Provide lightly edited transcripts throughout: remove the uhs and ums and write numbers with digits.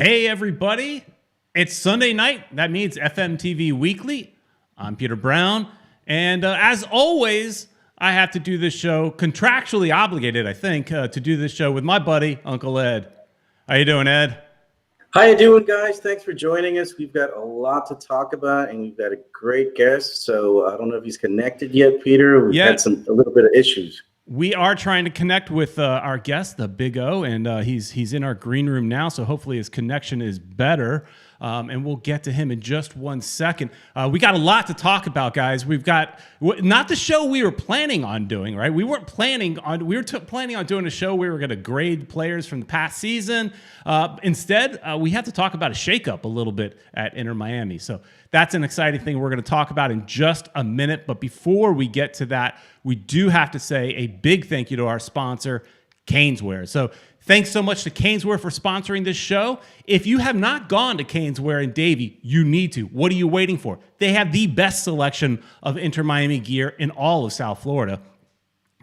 Hey, everybody. It's Sunday night. That means FMTV Weekly. I'm Peter Brown. And as always, I have to do this show, contractually obligated, I think, to do this show with my buddy, Uncle Ed. How you doing, Ed? How you doing, guys? Thanks for joining us. We've got a lot to talk about, and we've got a great guest. So I don't know if he's connected yet, Peter. We've had a little bit of issues. We are trying to connect with our guest, the Big O, and he's in our green room now, so hopefully his connection is better. And we'll get to him in just 1 second. We got a lot to talk about, guys. We've got not the show we were planning on doing, right? We weren't planning on. We were planning on doing a show where we were going to grade players from the past season. Instead, we had to talk about a shakeup a little bit at Inter Miami. So that's an exciting thing we're going to talk about in just a minute. But before we get to that, we do have to say a big thank you to our sponsor, Caneswear. So thanks so much to Caneswear for sponsoring this show. If you have not gone to Caneswear in Davie, you need to. What are you waiting for? They have the best selection of Inter Miami gear in all of South Florida.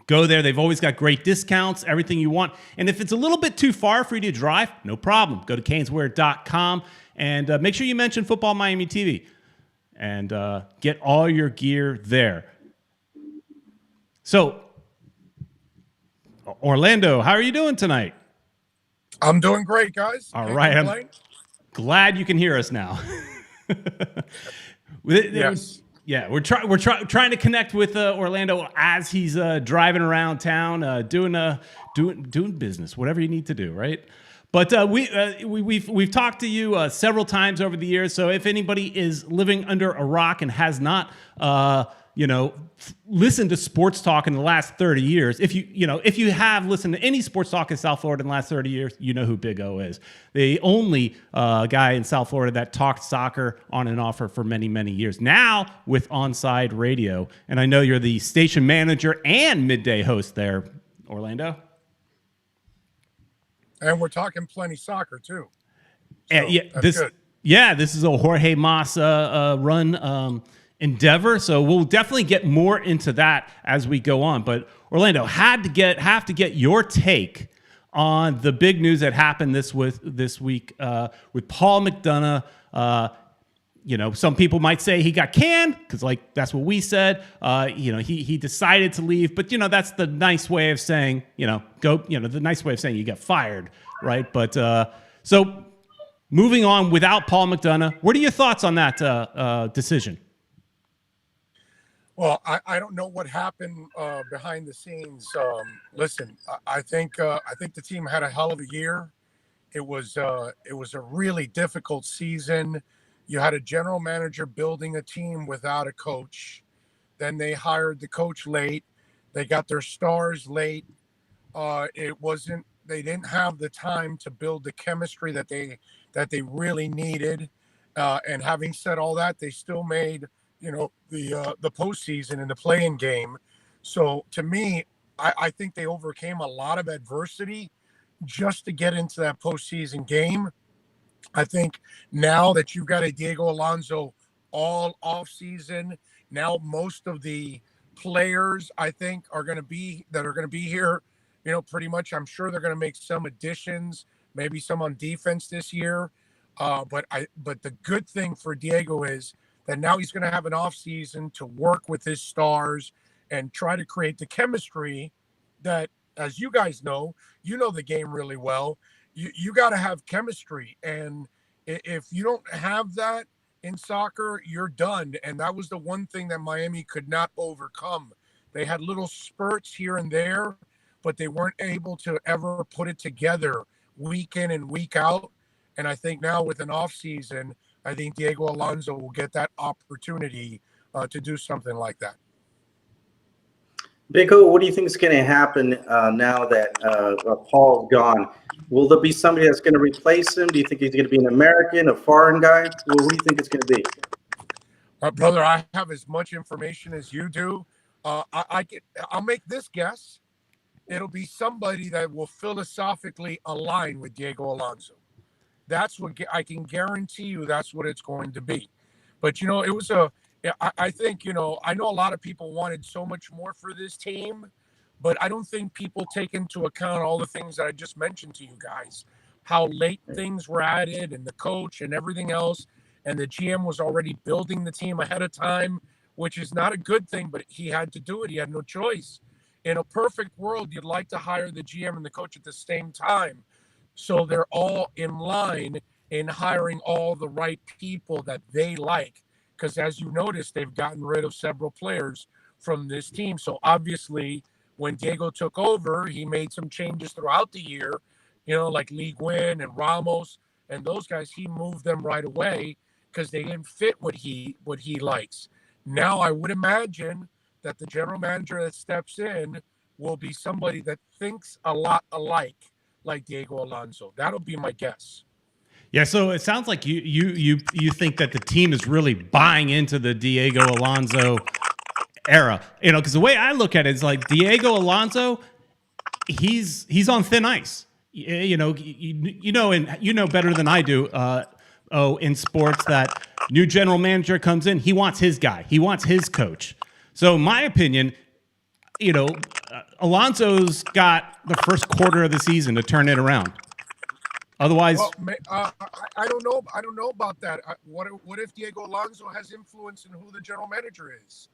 Go there. They've always got great discounts, everything you want. And if it's a little bit too far for you to drive, no problem. Go to caneswear.com and make sure you mention Futbol Miami TV and get all your gear there. So, Orlando, how are you doing tonight? I'm doing great, guys. All right. I'm glad you can hear us now. Yes. Yeah, we're trying to connect with Orlando as he's driving around town, doing business, whatever you need to do, right? But we've talked to you several times over the years. So if anybody is living under a rock and has not listened to sports talk in the last 30 years, if you have listened to any sports talk in South Florida in the last 30 years, you know who Big O is. The only guy in South Florida that talked soccer on and off for many, many years. Now with Onside Radio. And I know you're the station manager and midday host there, Orlando. And we're talking plenty soccer too. So and this is a Jorge Massa run endeavor, so we'll definitely get more into that as we go on. But Orlando, have to get your take on the big news that happened this week with Paul McDonough. Some people might say he got canned because, that's what we said. He decided to leave, but that's the nice way of saying the nice way of saying you got fired, right? But so moving on without Paul McDonough, what are your thoughts on that decision? Well, I don't know what happened behind the scenes. Listen, I think the team had a hell of a year. It was a really difficult season. You had a general manager building a team without a coach. Then they hired the coach late. They got their stars late. They didn't have the time to build the chemistry that they really needed. And having said all that, they still made the postseason and the play-in game. So to me, I think they overcame a lot of adversity just to get into that postseason game. I think now that you've got a Diego Alonso all off season, now most of the players I think are going to be here, pretty much. I'm sure they're going to make some additions, maybe some on defense this year. But the good thing for Diego is that now he's going to have an off season to work with his stars and try to create the chemistry that, as you guys know, the game really well. You got to have chemistry. And if you don't have that in soccer, you're done. And that was the one thing that Miami could not overcome. They had little spurts here and there, but they weren't able to ever put it together week in and week out. And I think now with an off season, I think Diego Alonso will get that opportunity to do something like that. Big O, what do you think is going to happen now that Paul's gone? Will there be somebody that's going to replace him? Do you think he's going to be an American, a foreign guy? Well, who do you think it's going to be? Brother, I have as much information as you do. I'll make this guess. It'll be somebody that will philosophically align with Diego Alonso. That's what I can guarantee you. That's what it's going to be. But, it was I think, I know a lot of people wanted so much more for this team, but I don't think people take into account all the things that I just mentioned to you guys. how late things were added and the coach and everything else. And the GM was already building the team ahead of time, which is not a good thing, but he had to do it. He had no choice. In a perfect world, you'd like to hire the GM and the coach at the same time, so they're all in line in hiring all the right people that they like. Because as you notice, they've gotten rid of several players from this team. So obviously, when Diego took over, he made some changes throughout the year, like Lee Gwynn and Ramos and those guys. He moved them right away because they didn't fit what he likes. Now I would imagine that the general manager that steps in will be somebody that thinks a lot alike, like Diego Alonso. That'll be my guess. Yeah, so it sounds like you think that the team is really buying into the Diego Alonso era, because the way I look at it is like Diego Alonso, he's on thin ice. And you know better than I do. In sports, that new general manager comes in, he wants his guy, he wants his coach. So in my opinion, Alonso's got the first quarter of the season to turn it around. Otherwise, I don't know. I don't know about that. What if Diego Alonso has influence in who the general manager is?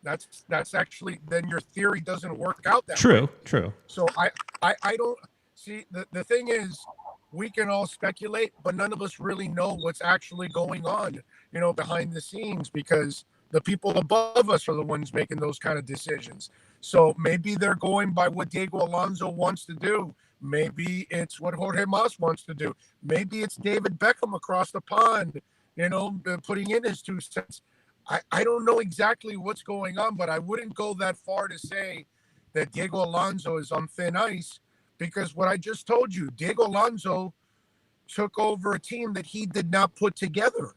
That's actually, then your theory doesn't work out that way. True. So I don't see, the thing is, we can all speculate, but none of us really know what's actually going on, behind the scenes, because the people above us are the ones making those kind of decisions. So maybe they're going by what Diego Alonso wants to do. Maybe it's what Jorge Mas wants to do. Maybe it's David Beckham across the pond, putting in his 2 cents. I don't know exactly what's going on, but I wouldn't go that far to say that Diego Alonso is on thin ice, because what I just told you, Diego Alonso took over a team that he did not put together.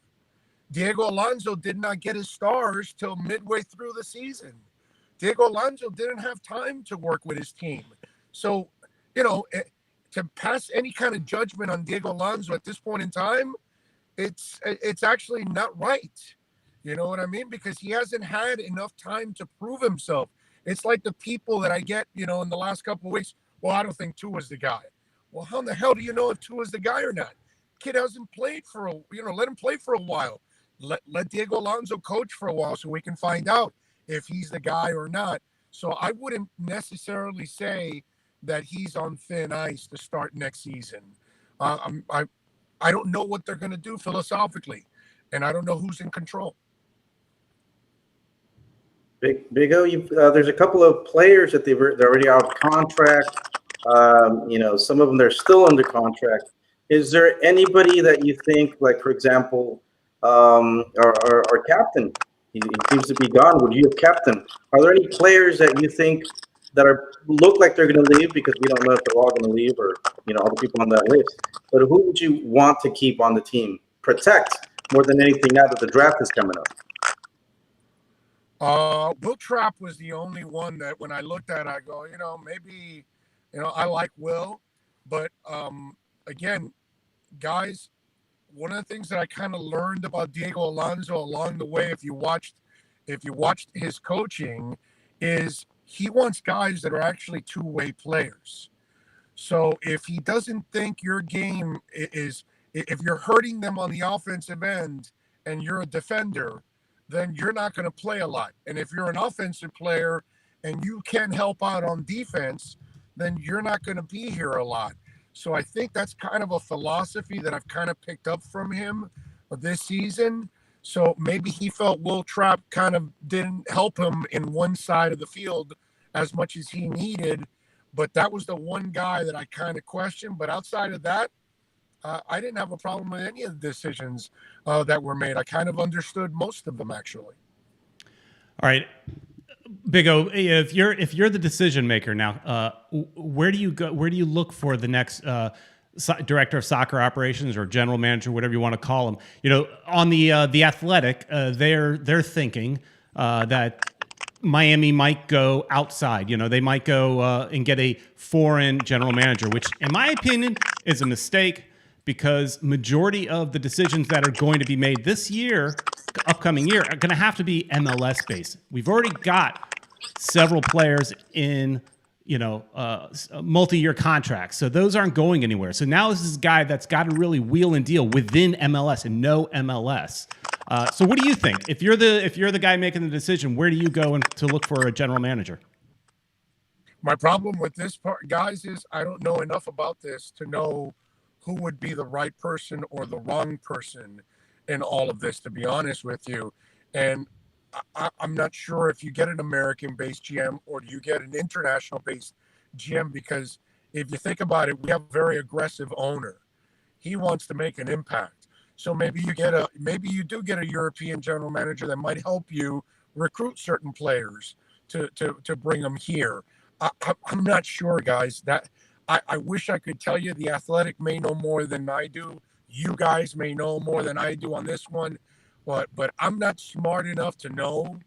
Diego Alonso did not get his stars till midway through the season. Diego Alonso didn't have time to work with his team. So, to pass any kind of judgment on Diego Alonso at this point in time, it's actually not right. You know what I mean? Because he hasn't had enough time to prove himself. It's like the people that I get, in the last couple of weeks. Well, I don't think Tua's the guy. Well, how in the hell do you know if Tua's the guy or not? Kid hasn't played let him play for a while. Let Diego Alonso coach for a while so we can find out if he's the guy or not. So I wouldn't necessarily say that he's on thin ice to start next season. I don't know what they're going to do philosophically, and I don't know who's in control. Big O, there's a couple of players that they're already out of contract. Some of them they're still under contract. Is there anybody that you think, like for example, our captain? He seems to be gone. Would you have kept him? Are there any players that you think that look like they're going to leave, because we don't know if they're all going to leave, or all the people on that list? But who would you want to keep on the team, protect more than anything now that the draft is coming up? Will Trapp was the only one that when I looked at, I go, maybe, I like Will, but again, guys, one of the things that I kind of learned about Diego Alonso along the way, if you watched his coaching, is he wants guys that are actually two-way players. So if he doesn't think your game is, if you're hurting them on the offensive end and you're a defender, then you're not going to play a lot. And if you're an offensive player and you can help out on defense, then you're not going to be here a lot. So I think that's kind of a philosophy that I've kind of picked up from him this season. So maybe he felt Will Trapp kind of didn't help him in one side of the field as much as he needed. But that was the one guy that I kind of questioned. But outside of that, I didn't have a problem with any of the decisions that were made. I kind of understood most of them, actually. All right, Big O, if you're the decision maker now, where do you go? Where do you look for the next director of soccer operations or general manager, whatever you want to call him? On the Athletic, they're thinking that Miami might go outside. They might go and get a foreign general manager, which, in my opinion, is a mistake, because majority of the decisions that are going to be made this year, upcoming year, are going to have to be MLS based. We've already got several players in multi-year contracts. So those aren't going anywhere. So now this is a guy that's got to really wheel and deal within MLS and no MLS. So what do you think? If you're the guy making the decision, where do you go to look for a general manager? My problem with this part, guys, is I don't know enough about this to know who would be the right person or the wrong person in all of this, to be honest with you. And I'm not sure if you get an American-based GM or do you get an international-based GM, because if you think about it, we have a very aggressive owner. He wants to make an impact. So maybe you do get a European general manager that might help you recruit certain players to bring them here. I'm not sure, guys. That I wish I could tell you. The Athletic may know more than I do. You guys may know more than I do on this one, but I'm not smart enough to know.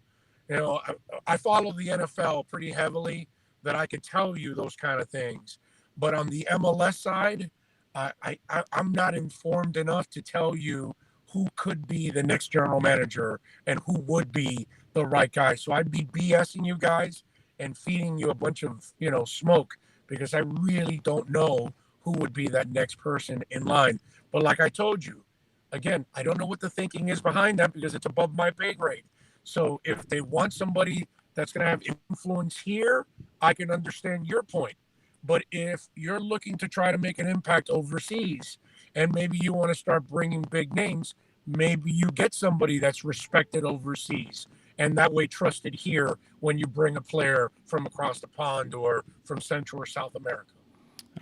I follow the NFL pretty heavily, that I could tell you those kind of things. But on the MLS side, I'm not informed enough to tell you who could be the next general manager and who would be the right guy. So I'd be BSing you guys and feeding you a bunch of, smoke, because I really don't know who would be that next person in line. But like I told you, again, I don't know what the thinking is behind that, because it's above my pay grade. So if they want somebody that's going to have influence here, I can understand your point. But if you're looking to try to make an impact overseas, and maybe you want to start bringing big names, maybe you get somebody that's respected overseas, and that way trusted here when you bring a player from across the pond or from Central or South America.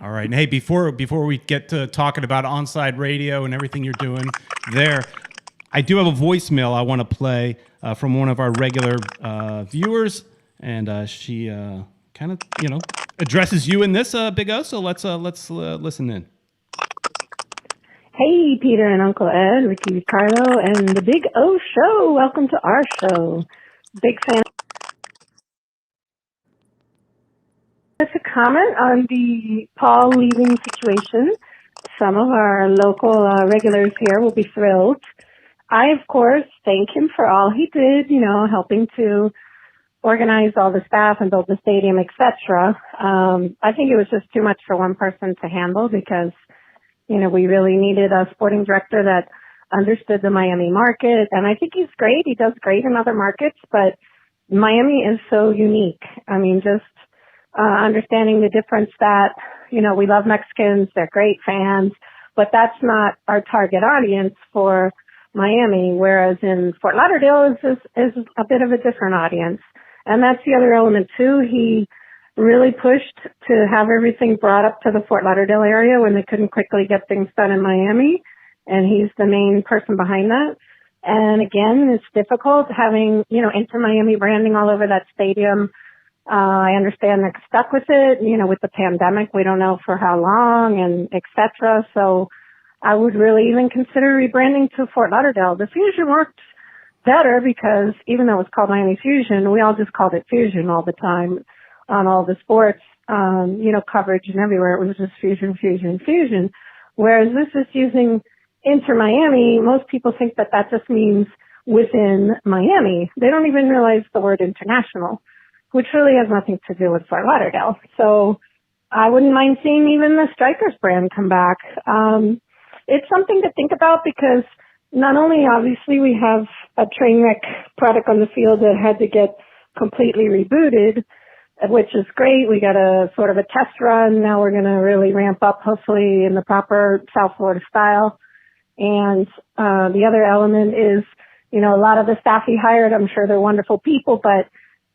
All right. And hey, before we get to talking about Onside Radio and everything you're doing there, I do have a voicemail I want to play from one of our regular viewers, and she kind of, addresses you in this, Big O. So let's listen in. Hey, Peter and Uncle Ed, Ricky Ricardo, and the Big O Show. Welcome to our show. Big fan. Just a comment on the Paul leaving situation. Some of our local regulars here will be thrilled. I, of course, thank him for all he did, helping to organize all the staff and build the stadium, etc. I think it was just too much for one person to handle, because we really needed a sporting director that understood the Miami market. And I think he's great. He does great in other markets, but Miami is so unique. I mean, just understanding the difference that, we love Mexicans. They're great fans, but that's not our target audience for Miami. Whereas in Fort Lauderdale is a bit of a different audience. And that's the other element too. He really pushed to have everything brought up to the Fort Lauderdale area when they couldn't quickly get things done in Miami. And he's the main person behind that. And again, it's difficult having, Inter Miami branding all over that stadium. I understand they're stuck with it, with the pandemic. We don't know for how long and et cetera. So I would really even consider rebranding to Fort Lauderdale. The Fusion worked better, because even though it was called Miami Fusion, we all just called it Fusion all the time on all the sports, coverage and everywhere. It was just Fusion, Fusion, Fusion. Whereas this is using Inter Miami, most people think that just means within Miami. They don't even realize the word international, which really has nothing to do with Fort Lauderdale. So I wouldn't mind seeing even the Strikers brand come back. It's something to think about, because not only obviously we have a train wreck product on the field that had to get completely rebooted, which is great. We got a sort of a test run. Now we're going to really ramp up, hopefully in the proper South Florida style. And the other element is, a lot of the staff he hired, I'm sure they're wonderful people, but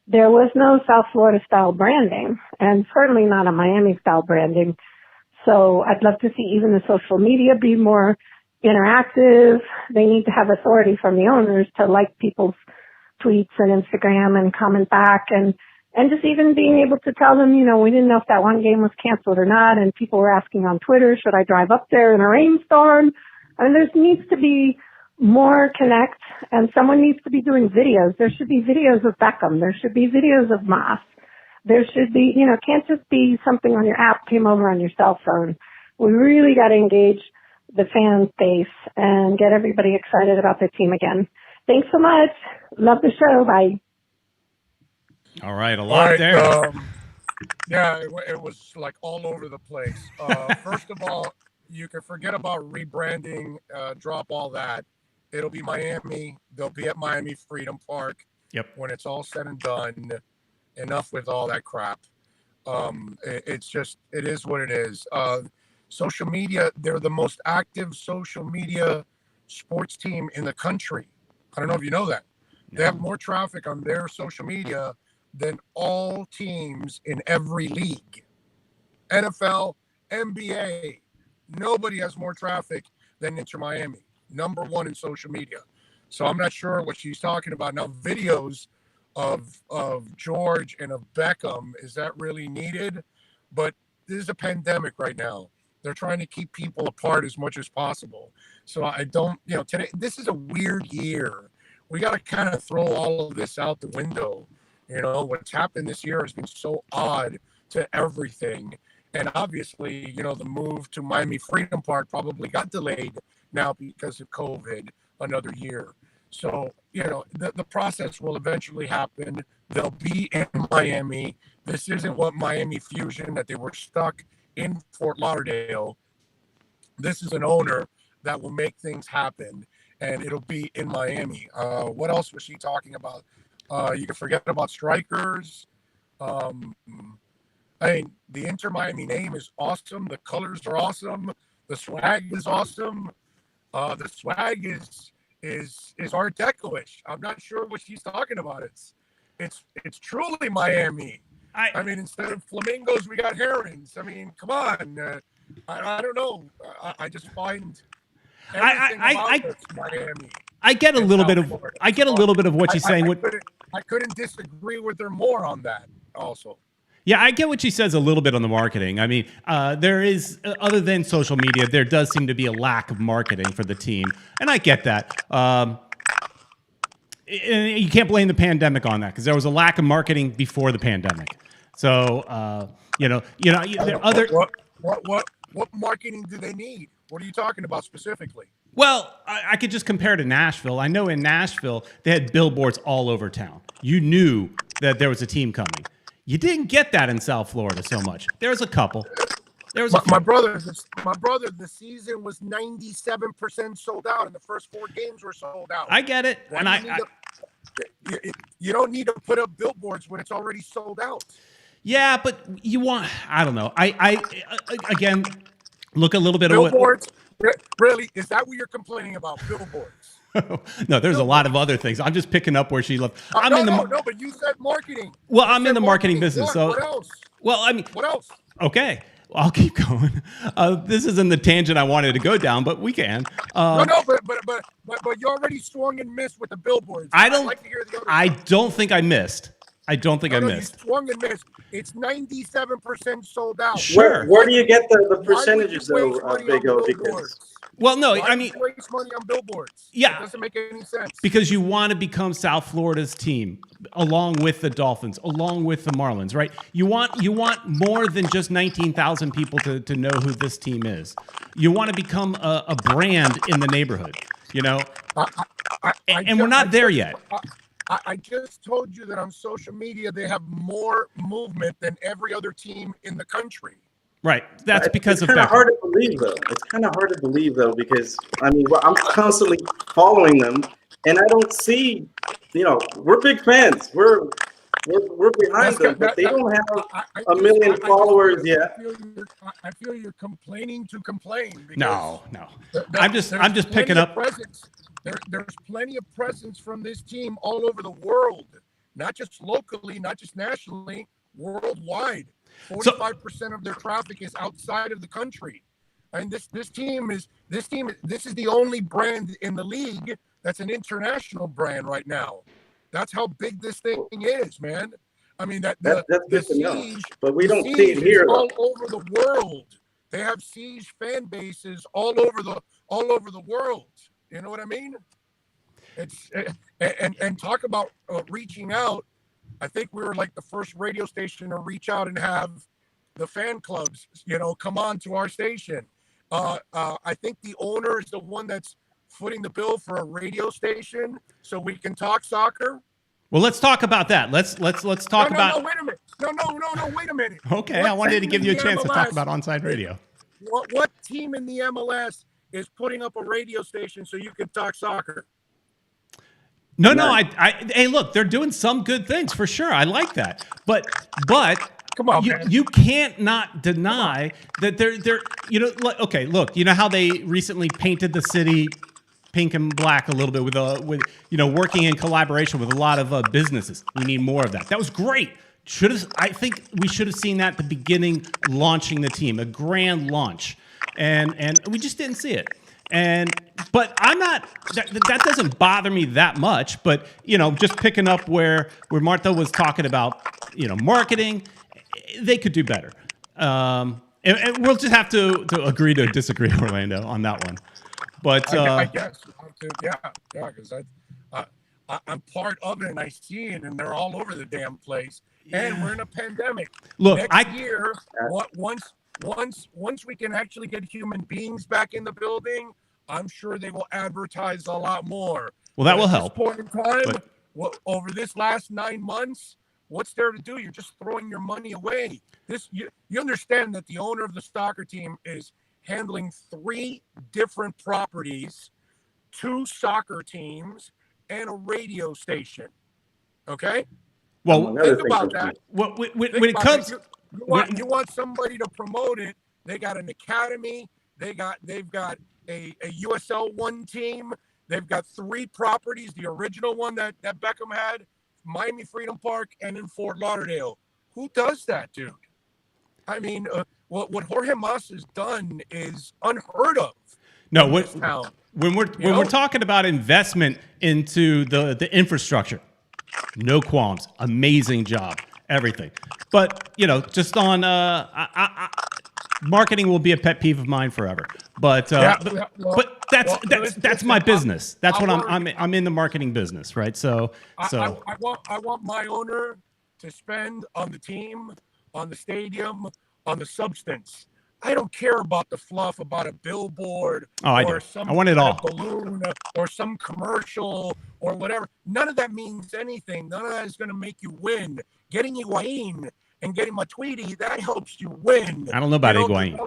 there was no South Florida style branding, and certainly not a Miami style branding. So I'd love to see even the social media be more interactive. They need to have authority from the owners to like people's tweets and Instagram and comment back, and just even being able to tell them, we didn't know if that one game was canceled or not, and people were asking on Twitter, should I drive up there in a rainstorm? I mean, there needs to be more connect, and someone needs to be doing videos. There should be videos of Beckham. There should be videos of Moss. There should be, it can't just be something on your app came over on your cell phone. We really got to engage the fan base and get everybody excited about their team again. Thanks so much. Love the show. Bye. All right. A lot there. Yeah, it was like all over the place. First of all, you can forget about rebranding, drop all that. It'll be Miami. They'll be at Miami Freedom Park Yep. when it's all said and done. Enough with all that crap. It's just, it is what it is. Social media, they're the most active social media sports team in the country. I don't know if you know that. They have more traffic on their social media than all teams in every league. NFL, NBA, nobody has more traffic than Inter Miami. Number one in social media. So I'm not sure what she's talking about. Now, videos of George and of Beckham, is that really needed? But this is a pandemic right now. They're trying to keep people apart as much as possible. So I don't, today, this is a weird year. We got to kind of throw all of this out the window. What's happened this year has been so odd to everything. And obviously, the move to Miami Freedom Park probably got delayed now because of COVID another year. So, the process will eventually happen. They'll be in Miami. This isn't what Miami Fusion that they were stuck in Fort Lauderdale. This is an owner that will make things happen, and it'll be in Miami. What else was she talking about? You can forget about strikers. The Inter Miami name is awesome. The colors are awesome. The swag is awesome. The swag is Art Deco-ish. I'm not sure what she's talking about. It's truly Miami. Instead of flamingos, we got herons. Come on. I don't know. I just find everything about it's Miami. I get a little bit of what she's saying. I couldn't disagree with her more on that. Also. Yeah, I get what she says a little bit on the marketing. There is, other than social media, there does seem to be a lack of marketing for the team, and I get that. You can't blame the pandemic on that because there was a lack of marketing before the pandemic. So, there other. What marketing do they need? What are you talking about specifically? Well, I could just compare to Nashville. I know in Nashville they had billboards all over town. You knew that there was a team coming. You didn't get that in South Florida so much. There's a couple. My brother, the season was 97% sold out, and the first 4 games were sold out. I get it, you don't need to put up billboards when it's already sold out. Yeah, but I don't know. I again look a little bit billboards. Really, is that what you're complaining about? Billboards. No, there's a lot of other things. I'm just picking up where she left. No, but you said marketing. Well, I'm in the marketing business. So what else? Well, what else? Okay, I'll keep going. This isn't the tangent I wanted to go down, but we can. But you already swung and missed with the billboards. I don't think I missed. I missed. You swung and missed. It's 97% sold out. Sure. Where do you get the percentages though, Big O? Because well, no, waste money on billboards. Yeah, it doesn't make any sense. Because you want to become South Florida's team, along with the Dolphins, along with the Marlins, right? You want more than just 19,000 people to know who this team is. You want to become a brand in the neighborhood, and we're not there yet. I just told you that on social media they have more movement than every other team in the country. Right. That's because it's kind of hard to believe, though. It's kind of hard to believe, though, because I'm constantly following them, and I don't see. We're big fans. We're behind them, but they don't have a million followers yet. I feel you're complaining to complain. No. I'm just picking up. There's plenty of presence from this team all over the world, not just locally, not just nationally, worldwide. 45% of their traffic is outside of the country. And this is the only brand in the league that's an international brand right now. That's how big this thing is, man. That's good to know. But we don't see it here all over the world. They have Siege fan bases all over the world. You know what I mean? And talk about reaching out. I think we were like the first radio station to reach out and have the fan clubs, come on to our station. I think the owner is the one that's footing the bill for a radio station so we can talk soccer. Well, let's talk about that. Let's talk about. No, wait a minute. No. Wait a minute. Okay, What I wanted to team give in you a the chance to talk MLS about Onside Radio. What team in the MLS is putting up a radio station so you can talk soccer? No, None. hey, look, they're doing some good things for sure. I like that, but Come on, you man. you can't not deny that they're okay. Look, you know how they recently painted the city pink and black a little bit with working in collaboration with a lot of businesses. We need more of that. That was great. I think we should have seen that at the beginning, launching the team, a grand launch, and we just didn't see it. But I'm not. That doesn't bother me that much. But just picking up where Martha was talking about, marketing, they could do better. And we'll just have to agree to disagree, Orlando, on that one. But I guess, yeah, because I'm part of it and I see it, and they're all over the damn place. And we're in a pandemic. Look, next year, once we can actually get human beings back in the building, I'm sure they will advertise a lot more. Well, that will help. At this point in time, over this last 9 months, what's there to do? You're just throwing your money away. You understand that the owner of the soccer team is handling 3 different properties, 2 soccer teams, and a radio station. Okay? Well, think about that. When it comes, you want somebody to promote it. They got an academy. They've got a USL 1 team. They've got 3 properties. The original one that Beckham had, Miami Freedom Park, and in Fort Lauderdale. Who does that, dude? I mean, what Jorge Mas has done is unheard of. No, when we're talking about investment into the infrastructure, no qualms, amazing job, everything. But just on marketing will be a pet peeve of mine forever. But that's my business. That's what I'm in the marketing business, right? So I want my owner to spend on the team, on the stadium, on the substance. I don't care about the fluff about a billboard or some I want it all. balloon or some commercial or whatever. None of that means anything. None of that is going to make you win. Getting Higuain and getting Matuidi, that helps you win. I don't know about Higuain.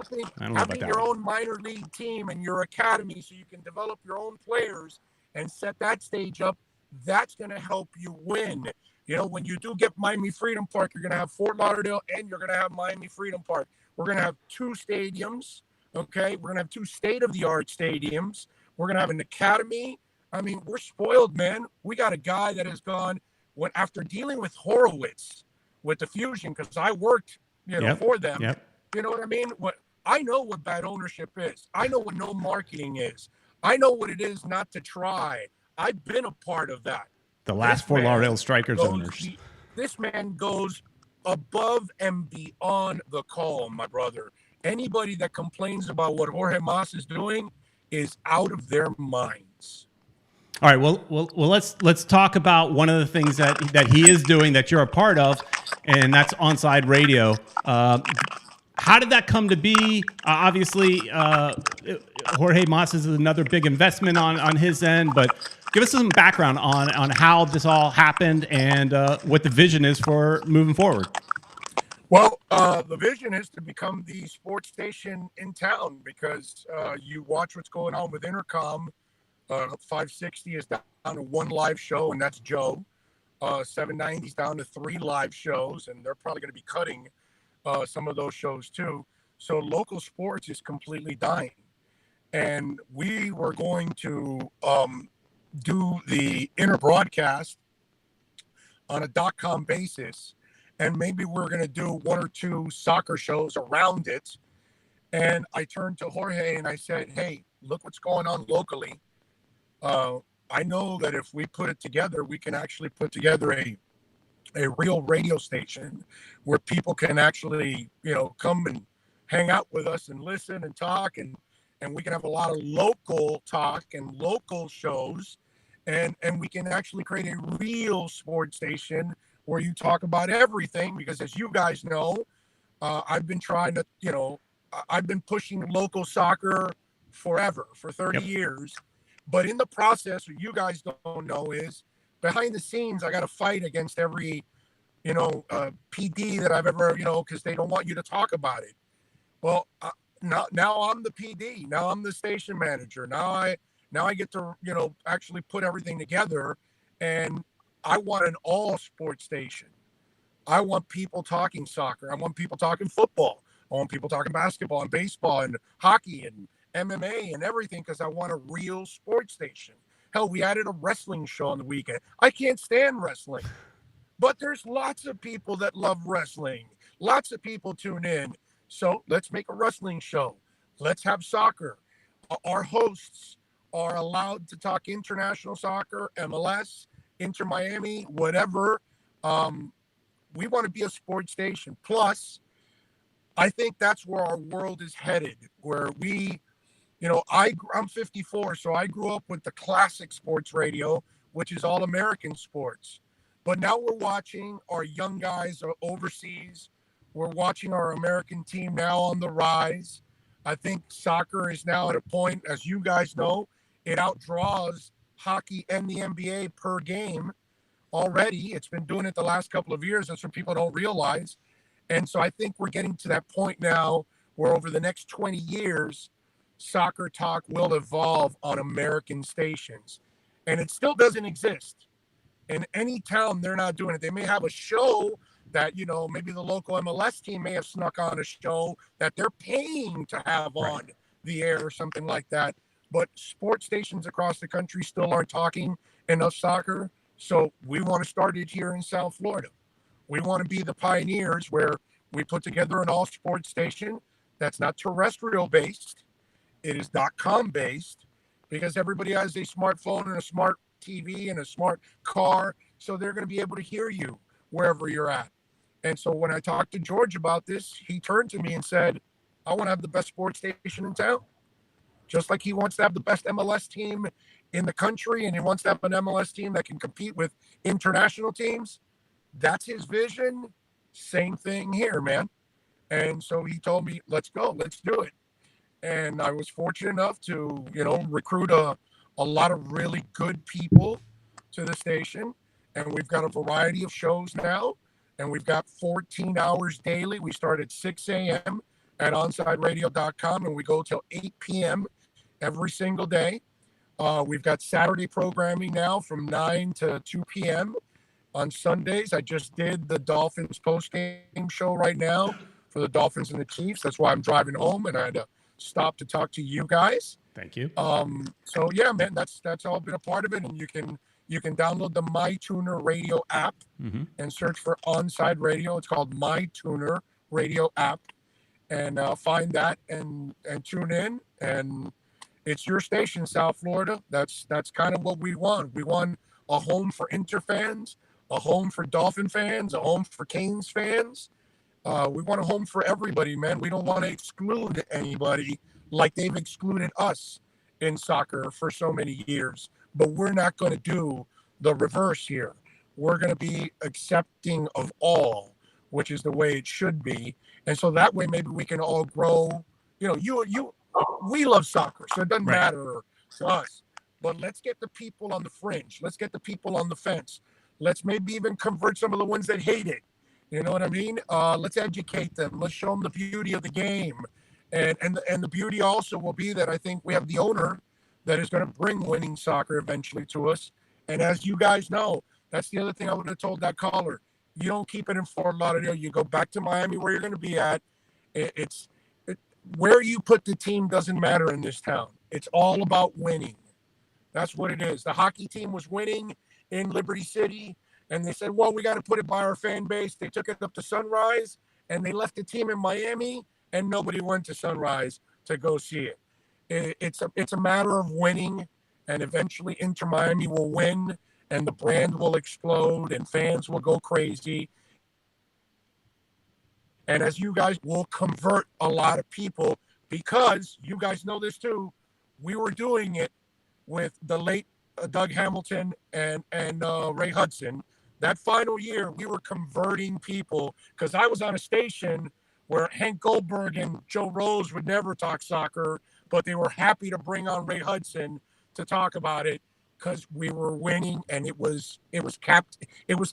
Having your own minor league team and your academy so you can develop your own players and set that stage up, that's going to help you win. When you do get Miami Freedom Park, you're going to have Fort Lauderdale and you're going to have Miami Freedom Park. We're going to have 2 stadiums, okay? We're going to have 2 state-of-the-art stadiums. We're going to have an academy. I mean, we're spoiled, man. We got a guy that has gone, after dealing with Horowitz, with the Fusion, because I worked, for them. Yep. You know what I mean? I know what bad ownership is. I know what no marketing is. I know what it is not to try. I've been a part of that. The last Fort Lauderdale Strikers owners. This man goes above and beyond the call, my brother. Anybody that complains about what Jorge Mas is doing is out of their minds. All right, well, let's talk about one of the things that he is doing that you're a part of, and that's Onside Radio. How did that come to be? Obviously, Jorge Mas is another big investment on his end, but give us some background on how this all happened and what the vision is for moving forward. Well, the vision is to become the sports station in town because you watch what's going on with Intercom. 560 is down to 1 live show, and that's Joe. 790 is down to 3 live shows, and they're probably going to be cutting some of those shows too. So local sports is completely dying. And we were going to do the inter broadcast on a .com basis, and maybe we're going to do 1 or 2 soccer shows around it. And I turned to Jorge and I said, hey, look what's going on locally. I know that if we put it together, we can actually put together a real radio station where people can actually, come and hang out with us and listen and talk, and we can have a lot of local talk and local shows, and we can actually create a real sports station where you talk about everything, because as you guys know, I've been trying to, I've been pushing local soccer forever, for 30 years. But in the process, what you guys don't know is behind the scenes, I got to fight against every PD that I've ever, because they don't want you to talk about it. Well, now I'm the PD. Now I'm the station manager. Now I get to, actually put everything together, and I want an all sports station. I want people talking soccer. I want people talking football. I want people talking basketball and baseball and hockey and MMA and everything, because I want a real sports station. Hell, we added a wrestling show on the weekend. I can't stand wrestling, but there's lots of people that love wrestling. Lots of people tune in. So let's make a wrestling show. Let's have soccer. Our hosts are allowed to talk international soccer, MLS, Inter Miami, whatever. We want to be a sports station. Plus, I think that's where our world is headed, where I'm 54, so I grew up with the classic sports radio, which is all American sports. But now we're watching our young guys overseas. We're watching our American team now on the rise. I think soccer is now at a point, as you guys know, it outdraws hockey and the NBA per game already. It's been doing it the last couple of years. That's what people don't realize. And so I think we're getting to that point now where over the next 20 years, soccer talk will evolve on American stations. And it still doesn't exist. In any town, they're not doing it. They may have a show that, maybe the local MLS team may have snuck on a show that they're paying to have on the air or something like that. But sports stations across the country still aren't talking enough soccer. So we want to start it here in South Florida. We want to be the pioneers where we put together an all sports station that's not terrestrial based. It is .com based, because everybody has a smartphone and a smart TV and a smart car. So they're going to be able to hear you wherever you're at. And so when I talked to George about this, he turned to me and said, I want to have the best sports station in town. Just like he wants to have the best MLS team in the country, and he wants to have an MLS team that can compete with international teams. That's his vision. Same thing here, man. And so he told me, let's go, let's do it. And I was fortunate enough to, recruit a lot of really good people to the station. And we've got a variety of shows now. And we've got 14 hours daily. We start at 6 a.m. at onsideradio.com, and we go till 8 p.m. every single day. We've got Saturday programming now from 9 to 2 p.m. on Sundays. I just did the Dolphins post-game show right now for the Dolphins and the Chiefs. That's why I'm driving home, and I had to stop to talk to you guys. Thank you. So yeah, man, that's all been a part of it. And you can download the MyTuner Radio app and search for Onside Radio. It's called MyTuner Radio app, and find that and tune in. And it's your station, South Florida. That's kind of what we want. We want a home for Inter fans, a home for Dolphin fans, a home for Canes fans. We want a home for everybody, man. We don't want to exclude anybody like they've excluded us in soccer for so many years. But we're not going to do the reverse here. We're going to be accepting of all, which is the way it should be. And so that way, maybe we can all grow. We love soccer, so it doesn't matter to us. But let's get the people on the fringe. Let's get the people on the fence. Let's maybe even convert some of the ones that hate it. You know what I mean? Let's educate them. Let's show them the beauty of the game. And the beauty also will be that I think we have the owner that is going to bring winning soccer eventually to us. And as you guys know, that's the other thing I would have told that caller. You don't keep it in Fort Lauderdale. You go back to Miami where you're going to be at. Where you put the team doesn't matter in this town. It's all about winning. That's what it is. The hockey team was winning in Liberty City, and they said, well, we got to put it by our fan base. They took it up to Sunrise, and they left the team in Miami, and nobody went to Sunrise to go see it. It's a matter of winning, and eventually Inter Miami will win, and the brand will explode, and fans will go crazy. And as you guys will convert a lot of people, because you guys know this too, we were doing it with the late Doug Hamilton and Ray Hudson. That final year, we were converting people because I was on a station where Hank Goldberg and Joe Rose would never talk soccer, but they were happy to bring on Ray Hudson to talk about it because we were winning, and it was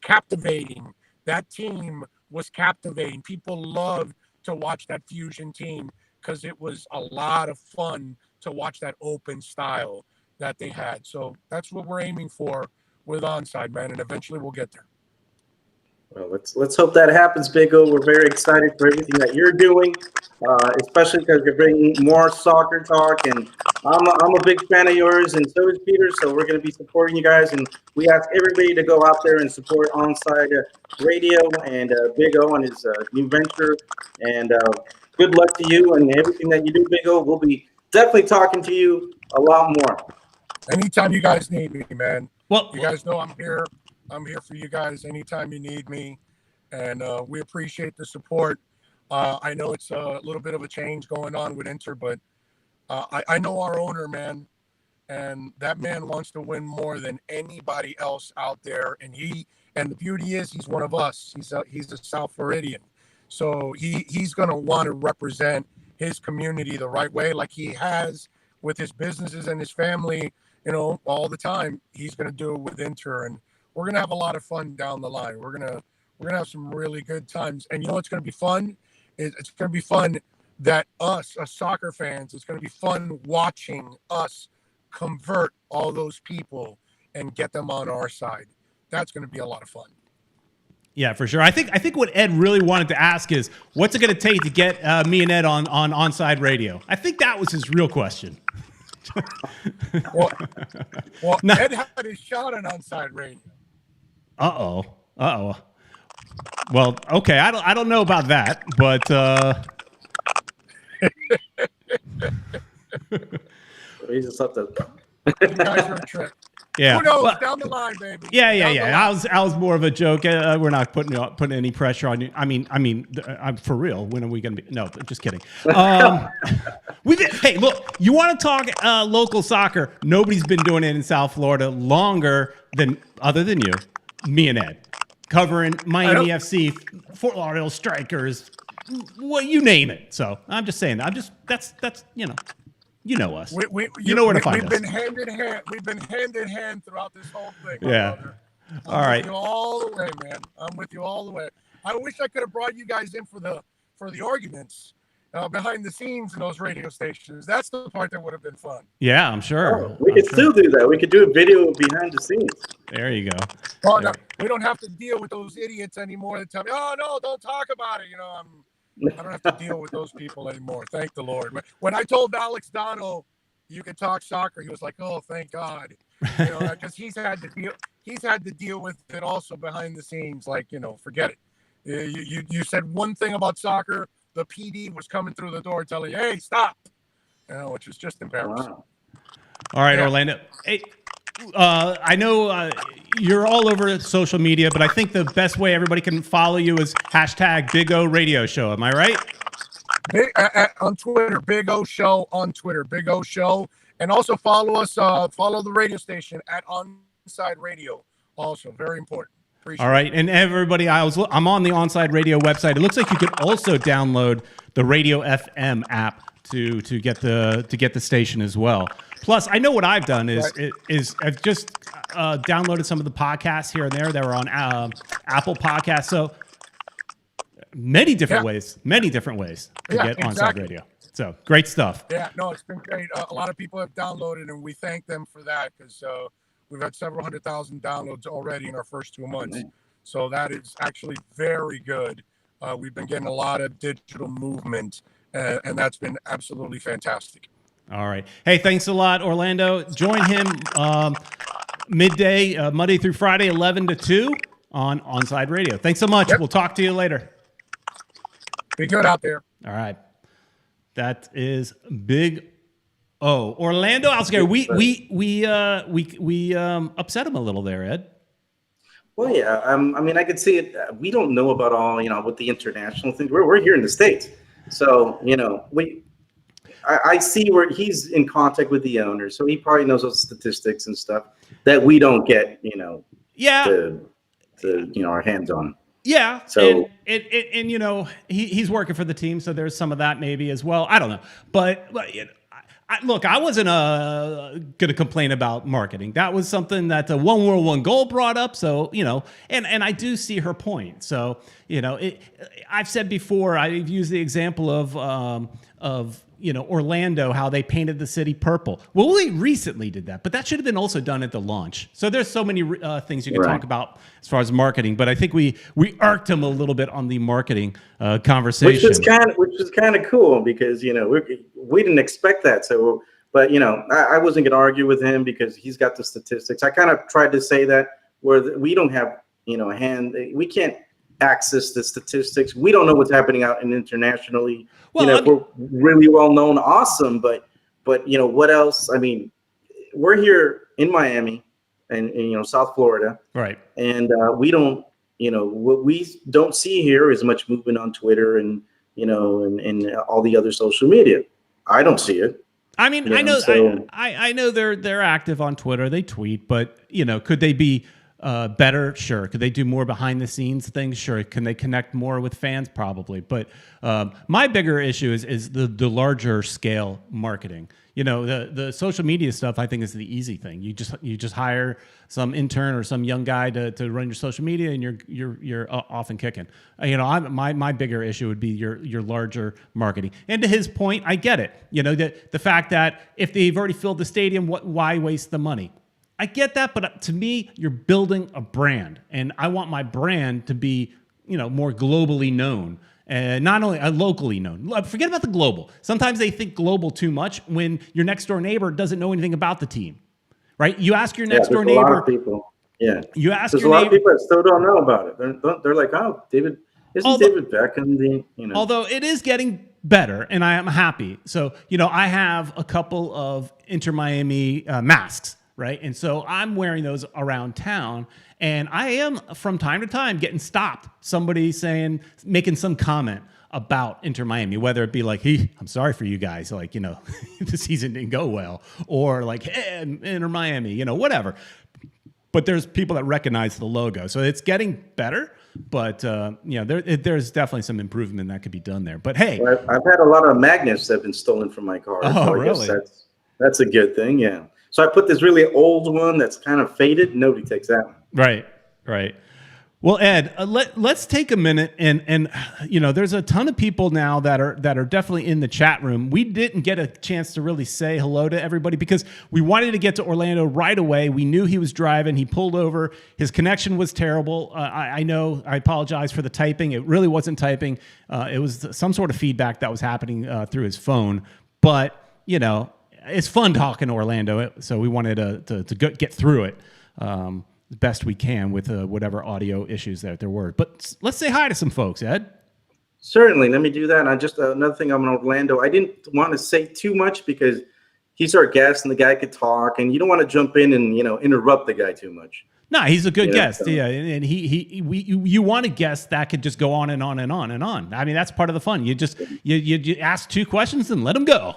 captivating that team was captivating. People loved to watch that Fusion team because it was a lot of fun to watch that open style that they had. So that's what we're aiming for with Onside, man, and eventually we'll get there. Well, let's hope that happens, Big O. We're very excited for everything that you're doing, especially because you're bringing more soccer talk. And I'm a big fan of yours, and so is Peter. So we're going to be supporting you guys, and we ask everybody to go out there and support Onside Radio and Big O on his new venture. And good luck to you and everything that you do, Big O. We'll be definitely talking to you a lot more. Anytime you guys need me, man. Well, You guys know I'm here. I'm here for you guys anytime you need me, and we appreciate the support. I know it's a little bit of a change going on with Inter, but I know our owner, man, and that man wants to win more than anybody else out there. And the beauty is he's one of us. He's a South Floridian, so he's gonna want to represent his community the right way, like he has with his businesses and his family. You know, all the time. He's gonna do it with Inter, and we're gonna have a lot of fun down the line. We're gonna have some really good times. And you know what's gonna be fun? It's gonna be fun that us soccer fans, it's gonna be fun watching us convert all those people and get them on our side. That's gonna be a lot of fun. yeah, for sure. I think what Ed really wanted to ask is, what's it going to take to get me and Ed on Onside Radio? I think that was his real question. Well, Ed had his shot on Onside Radio. Uh oh. Well, okay. I don't know about that, but He's just up to. You guys are a trick. yeah. Who knows? Well, Down the line, baby. yeah. Down the line. I was more of a joke. We're not putting any pressure on you. I mean, I'm for real. When are we going to be? No, just kidding. Hey, look, you want to talk local soccer? Nobody's been doing it in South Florida longer other than you, me and Ed, covering Miami FC, Fort Lauderdale Strikers, well, you name it. So I'm just saying. That's you know us. You know where to find us. We've been hand in hand. We've been hand in hand throughout this whole thing. Yeah. Brother. All right. I'm with you all the way, man. I'm with you all the way. I wish I could have brought you guys in for the arguments behind the scenes in those radio stations. That's the part that would have been fun. Yeah, I'm sure. Oh, we could still do that. We could do a video behind the scenes. There you go. Well, no, we don't have to deal with those idiots anymore that tell me, "Oh no, don't talk about it." You know, I don't have to deal with those people anymore. Thank the Lord. When I told Alex Dono you could talk soccer, he was like, "Oh, thank God," you know, because he's had to deal with it also behind the scenes. Like, you know, forget it. You said one thing about soccer, the PD was coming through the door telling you, "Hey, stop," you know, which is just embarrassing. Wow. All right, Yeah. Orlando. Hey, I know you're all over social media, but I think the best way everybody can follow you is hashtag Big O Radio Show. Am I right? On Twitter, Big O Show on Twitter, Big O Show, and also follow us. Follow the radio station at Onside Radio. Also, very important. Appreciate All right, and everybody, I'm on the Onside Radio website. It looks like you could also download the Radio FM app to get the station as well. Plus, I know what I've done is I've just downloaded some of the podcasts here and there that were on Apple Podcasts. So many different ways to get Onside Radio. So great stuff. Yeah, no, it's been great. A lot of people have downloaded, and we thank them for that because we've had several 100,000 downloads already in our first 2 months. So that is actually very good. We've been getting a lot of digital movement, and that's been absolutely fantastic. All right. Hey, thanks a lot, Orlando. Join him midday, Monday through Friday, 11 to 2 on Onside Radio. Thanks so much. Yep. We'll talk to you later. Be good out there. All right. That is Big O. Orlando Alsgary. We upset him a little there, Ed. Well, yeah. I mean, I could see it. We don't know about all, with the international things. We're here in the States. So, I see where he's in contact with the owners, so he probably knows those statistics and stuff that we don't get, our hands on. Yeah. So and he's working for the team, so there's some of that maybe as well. I don't know, but Look, I wasn't going to complain about marketing. That was something that the One World One Goal brought up. So, and I do see her point. So, I've said before, I've used the example of Orlando, how they painted the city purple. Well, we recently did that, but that should have been also done at the launch. So there's so many things you can talk about as far as marketing, but I think we irked him a little bit on the marketing conversation. Which is kind of cool because, we didn't expect that. So, but, I wasn't going to argue with him because he's got the statistics. I kind of tried to say that where we don't have, we can't access the statistics. We don't know what's happening out in internationally. Well, we're really well known, awesome, but what else? I mean, we're here in Miami and South Florida, right? And we don't, what we don't see here is much movement on Twitter and and all the other social media. I don't see it. I mean, I know, so, I know they're active on Twitter. They tweet, but could they be better? Sure. Could they do more behind the scenes things? Sure. Can they connect more with fans? Probably. But my bigger issue is the larger scale marketing. The social media stuff, I think, is the easy thing. You just hire some intern or some young guy to run your social media, and you're off and kicking. My bigger issue would be your larger marketing. And to his point, I get it. The fact that if they've already filled the stadium, why waste the money? I get that, but to me, you're building a brand, and I want my brand to be, more globally known, and not only locally known. Forget about the global. Sometimes they think global too much when your next door neighbor doesn't know anything about the team, right? You ask your next door neighbor. A lot of people. Yeah. You ask there's your a lot neighbor, of people that still don't know about it. They're like, oh, David Beckham the. Although it is getting better, and I am happy. So I have a couple of Inter Miami masks. Right. And so I'm wearing those around town, and I am from time to time getting stopped. Somebody making some comment about Inter Miami, whether it be like, hey, I'm sorry for you guys. Like, the season didn't go well, or like, hey, Inter Miami, whatever. But there's people that recognize the logo. So it's getting better. But, there's definitely some improvement that could be done there. But hey, well, I've had a lot of magnets that have been stolen from my car. Oh, so I really? guess that's a good thing. Yeah. So I put this really old one that's kind of faded. Nobody takes that one. Right. Well, Ed, let's take a minute and there's a ton of people now that are definitely in the chat room. We didn't get a chance to really say hello to everybody because we wanted to get to Orlando right away. We knew he was driving. He pulled over. His connection was terrible. I know. I apologize for the typing. It really wasn't typing. It was some sort of feedback that was happening through his phone. But it's fun talking to Orlando, so we wanted to get through it the best we can with whatever audio issues that there were. But let's say hi to some folks, Ed. Certainly, let me do that. And just another thing, I'm in Orlando. I didn't want to say too much because he's our guest and the guy could talk, and you don't want to jump in and interrupt the guy too much. No, he's a good guest. So. Yeah, and you want a guest that could just go on and on and on and on. I mean, that's part of the fun. You just you ask two questions and let them go.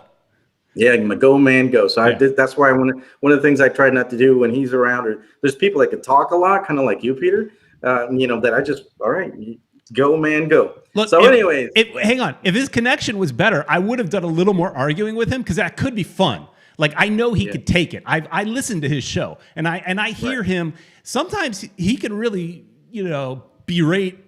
Yeah, go man, go. So that's why one of the things I try not to do when he's around, or there's people that can talk a lot, kind of like you, Peter. That I just all right, go man, go. Look, hang on. If his connection was better, I would have done a little more arguing with him because that could be fun. Like I know he could take it. I listened to his show and I hear him. Sometimes he can really berate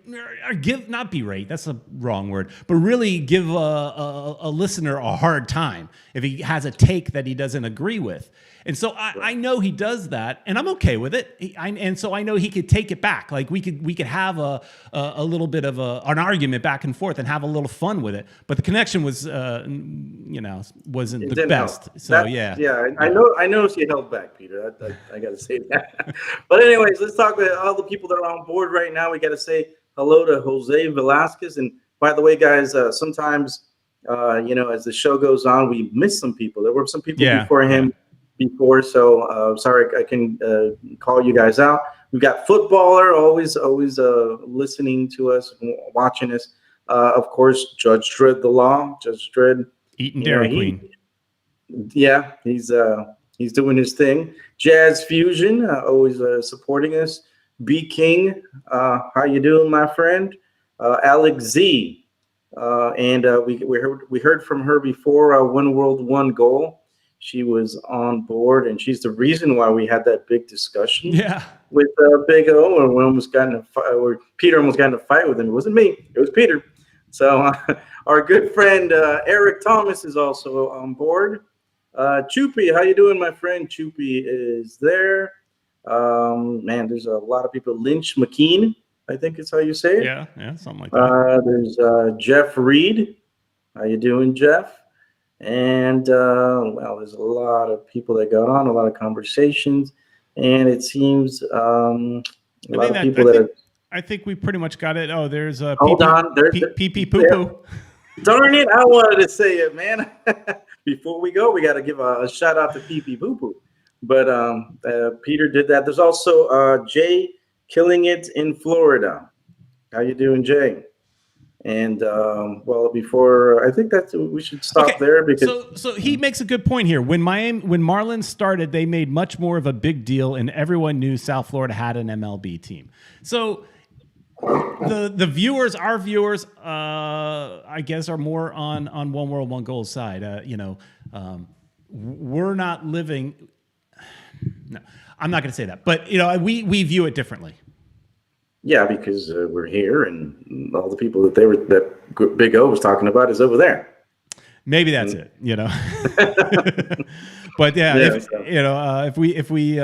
or give, not berate, that's a wrong word, but really give a listener a hard time if he has a take that he doesn't agree with. And so I know he does that, and I'm okay with it. And so I know he could take it back. Like we could have a little bit of an argument back and forth and have a little fun with it. But the connection was, wasn't the best. Help. So I noticed you held back, Peter. I got to say that. But anyways, let's talk about all the people that are on board right now. We got to say hello to Jose Velasquez. And by the way, guys, sometimes as the show goes on, we miss some people. There were some people before him. So sorry I can call you guys out. We've got Futboler always listening to us, watching us. Of course, Judge Dredd the Law, Judge Dredd eating Dairy Queen. Yeah, he's doing his thing. Jazz Fusion always supporting us. B King, how you doing, my friend? Alex Z, We heard from her before One World, One Goal. She was on board, and she's the reason why we had that big discussion with Big O, and we almost got in a fight, or Peter almost got in a fight with him. It wasn't me; it was Peter. So our good friend Eric Thomas is also on board. Choopy, how you doing, my friend? Choopy is there. Man, there's a lot of people. Lynch McKean, I think is how you say it. Yeah, something like that. There's Jeff Reed. How you doing, Jeff? And well, there's a lot of people that got on, a lot of conversations, and it seems a lot of people that are. I think we pretty much got it. Oh, there's a hold on, there's pee pee poo poo. Darn it! I wanted to say it, man. Before we go, we got to give a shout out to pee pee poo poo. But Peter did that. There's also Jay killing it in Florida. How you doing, Jay? And well, before I think we should stop there because so he makes a good point here. When Marlins started, they made much more of a big deal, and everyone knew South Florida had an MLB team. So the viewers, our viewers, I guess, are more on One World, One Goal side. We're not living. No, I'm not going to say that, but we view it differently. Yeah, because we're here, and all the people that Big O was talking about is over there. Maybe that's it, But if we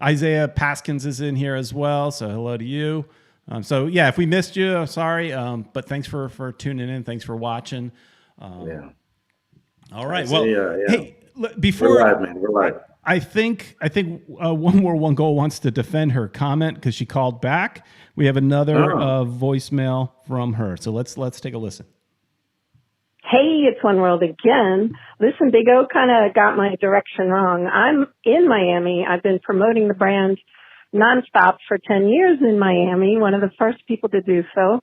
Isaiah Paskins is in here as well, so hello to you. If we missed you, I'm sorry, but thanks for tuning in. Thanks for watching. All right. Hey, before we're live, man. We're live. I think One More One Goal wants to defend her comment because she called back. We have another voicemail from her, so let's take a listen. Hey, it's One World again. Listen, Big O kind of got my direction wrong. I'm in Miami. I've been promoting the brand nonstop for 10 years in Miami, one of the first people to do so.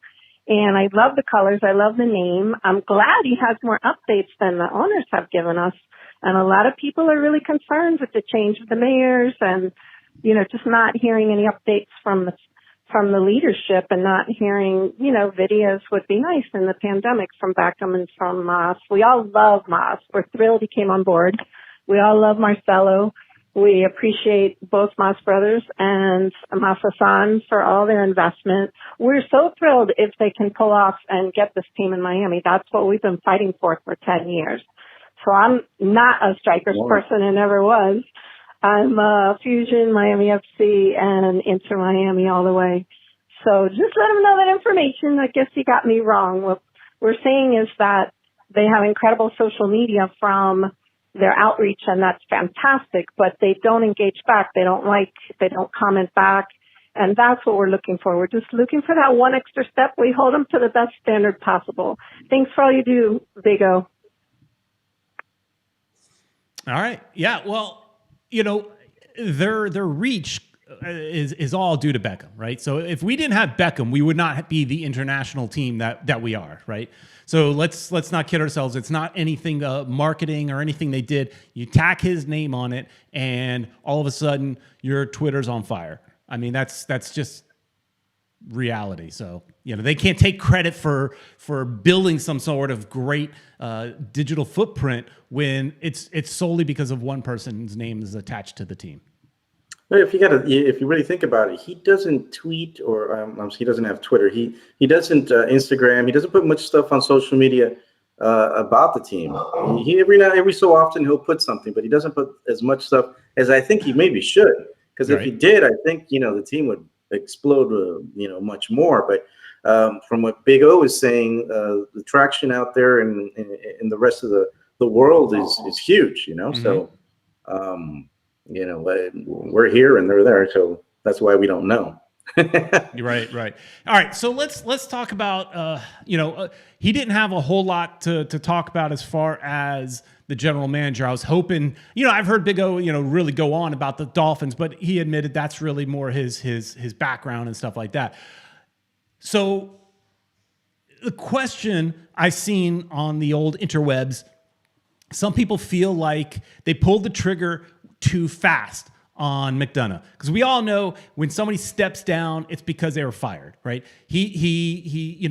And I love the colors. I love the name. I'm glad he has more updates than the owners have given us. And a lot of people are really concerned with the change of the mayors and, just not hearing any updates from the leadership and not hearing, videos would be nice in the pandemic from Beckham and from Moss. We all love Moss. We're thrilled he came on board. We all love Marcelo. We appreciate both Moss brothers and Moss Hassan for all their investment. We're so thrilled if they can pull off and get this team in Miami. That's what we've been fighting for 10 years. So I'm not a Strikers person and never was. I'm Fusion, Miami FC, and Inter Miami all the way. So just let them know that information. I guess you got me wrong. What we're saying is that they have incredible social media from their outreach, and that's fantastic, but they don't engage back. They don't comment back. And that's what we're looking for. We're just looking for that one extra step. We hold them to the best standard possible. Thanks for all you do, Big O. All right. Yeah. Well, their reach is all due to Beckham, right? So if we didn't have Beckham, we would not be the international team that we are, right? So let's not kid ourselves. It's not anything marketing or anything they did. You tack his name on it, and all of a sudden your Twitter's on fire. I mean, that's just reality. So they can't take credit for building some sort of great digital footprint when it's solely because of one person's name is attached to the team. If you really think about it, he doesn't tweet or he doesn't have Twitter. He doesn't Instagram. He doesn't put much stuff on social media about the team. He every so often he'll put something, but he doesn't put as much stuff as I think he maybe should. Because if he did, I think the team would explode much more. But from what Big O is saying, the traction out there in the rest of the world is huge. Mm-hmm. So. We're here and they're there, so that's why we don't know. Right. All right, so let's talk about he didn't have a whole lot to talk about as far as the general manager. I was hoping, I've heard Big O, really go on about the Dolphins, but he admitted that's really more his background and stuff like that. So the question I've seen on the old interwebs, some people feel like they pulled the trigger too fast on McDonough, because we all know when somebody steps down, it's because they were fired, right? He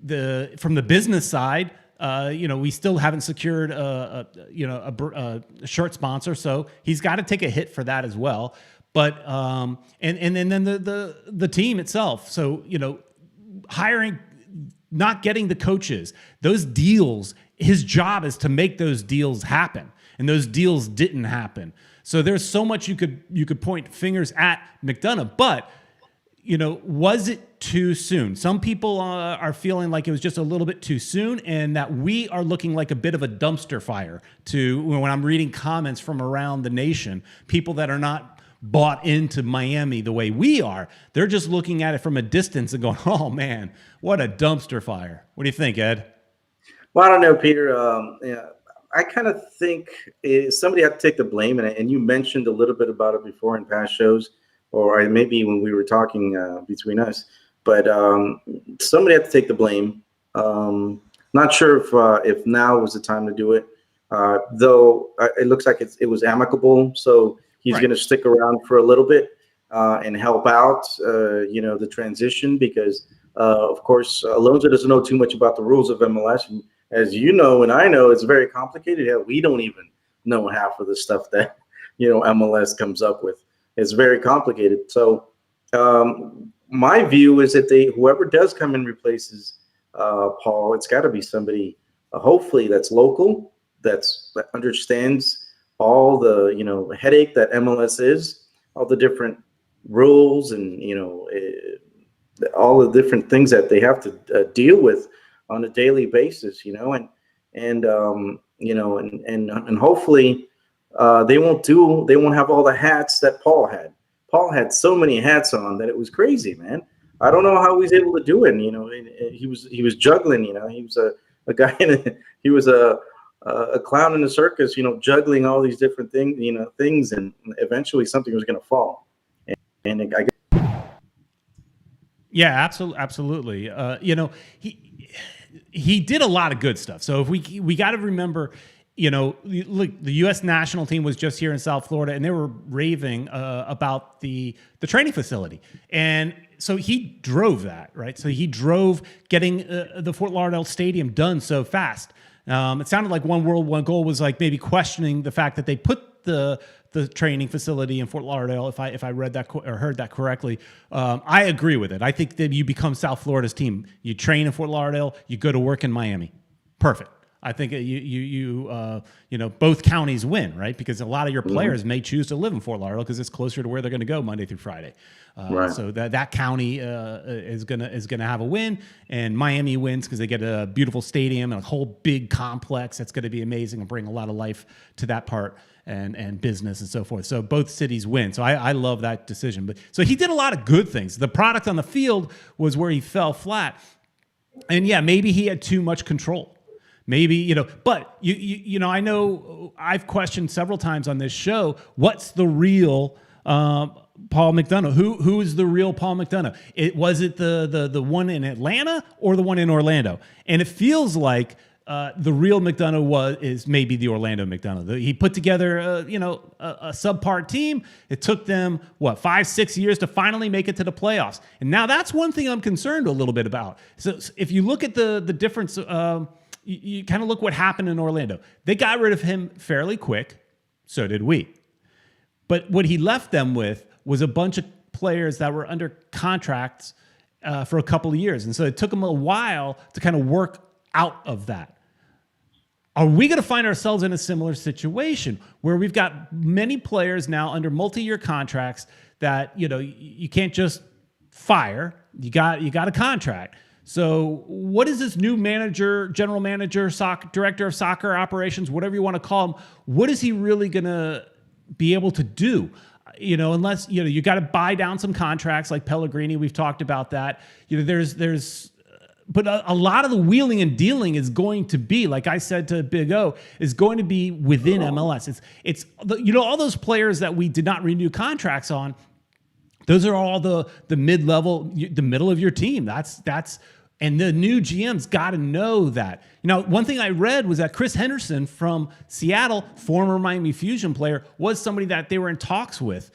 from the business side, we still haven't secured a shirt sponsor, so he's got to take a hit for that as well. But and then the team itself. So hiring, not getting the coaches, those deals. His job is to make those deals happen, and those deals didn't happen. So there's so much you could point fingers at McDonough, but was it too soon? Some people are feeling like it was just a little bit too soon, and that we are looking like a bit of a dumpster fire to when I'm reading comments from around the nation, people that are not bought into Miami the way we are. They're just looking at it from a distance and going, oh man, what a dumpster fire. What do you think, Ed? Well, I don't know, Peter. I kind of think somebody had to take the blame, and you mentioned a little bit about it before in past shows, or maybe when we were talking between us. But somebody had to take the blame. Not sure if now was the time to do it, though it looks like it was amicable. So he's going to stick around for a little bit and help out, the transition, because, of course, Alonso doesn't know too much about the rules of MLS. And as you know, and I know, it's very complicated. Hell, we don't even know half of the stuff that, MLS comes up with. It's very complicated. So my view is that whoever does come and replaces Paul, it's got to be somebody, hopefully, that's local, that understands all the headache that MLS is, all the different rules, and all the different things that they have to deal with on a daily basis, and hopefully they won't have all the hats that Paul had. Paul had so many hats on that it was crazy, man. I don't know how he's able to do it. He was juggling. He was a guy he was a clown in the circus. Juggling all these different things, and eventually something was going to fall. And I guess. Yeah, absolutely. He did a lot of good stuff. So if we got to remember. Look, the U.S. national team was just here in South Florida, and they were raving about the training facility. And so he drove that, right? So he drove getting the Fort Lauderdale Stadium done so fast. It sounded like One World, One Goal was like maybe questioning the fact that they put the training facility in Fort Lauderdale, if I read that or heard that correctly. I agree with it. I think that you become South Florida's team. You train in Fort Lauderdale, you go to work in Miami. Perfect. I think both counties win, right? Because a lot of your players may choose to live in Fort Lauderdale because it's closer to where they're going to go Monday through Friday. Right. So that county is gonna have a win, and Miami wins because they get a beautiful stadium and a whole big complex that's going to be amazing and bring a lot of life to that part and business and so forth. So both cities win. So I love that decision. But so he did a lot of good things. The product on the field was where he fell flat, and yeah, maybe he had too much control. Maybe, but I know I've questioned several times on this show, what's the real Paul McDonough? Who is the real Paul McDonough? Was it the one in Atlanta or the one in Orlando? And it feels like the real McDonough is maybe the Orlando McDonough. He put together a subpar team. It took them 5-6 years to finally make it to the playoffs. And now that's one thing I'm concerned a little bit about. So if you look at the difference. You kind of look what happened in Orlando. They got rid of him fairly quick. So did we. But what he left them with was a bunch of players that were under contracts for a couple of years. And so it took them a while to kind of work out of that. Are we going to find ourselves in a similar situation where we've got many players now under multi-year contracts that, you can't just fire. You got a contract. So what is this new manager, general manager, director of soccer operations, whatever you want to call him? What is he really going to be able to do? Unless, you got to buy down some contracts like Pellegrini. We've talked about that. But a lot of the wheeling and dealing is going to be, like I said to Big O, is going to be within MLS. It's all those players that we did not renew contracts on. Those are all the mid-level, the middle of your team. And the new GM's got to know that. One thing I read was that Chris Henderson from Seattle, former Miami Fusion player, was somebody that they were in talks with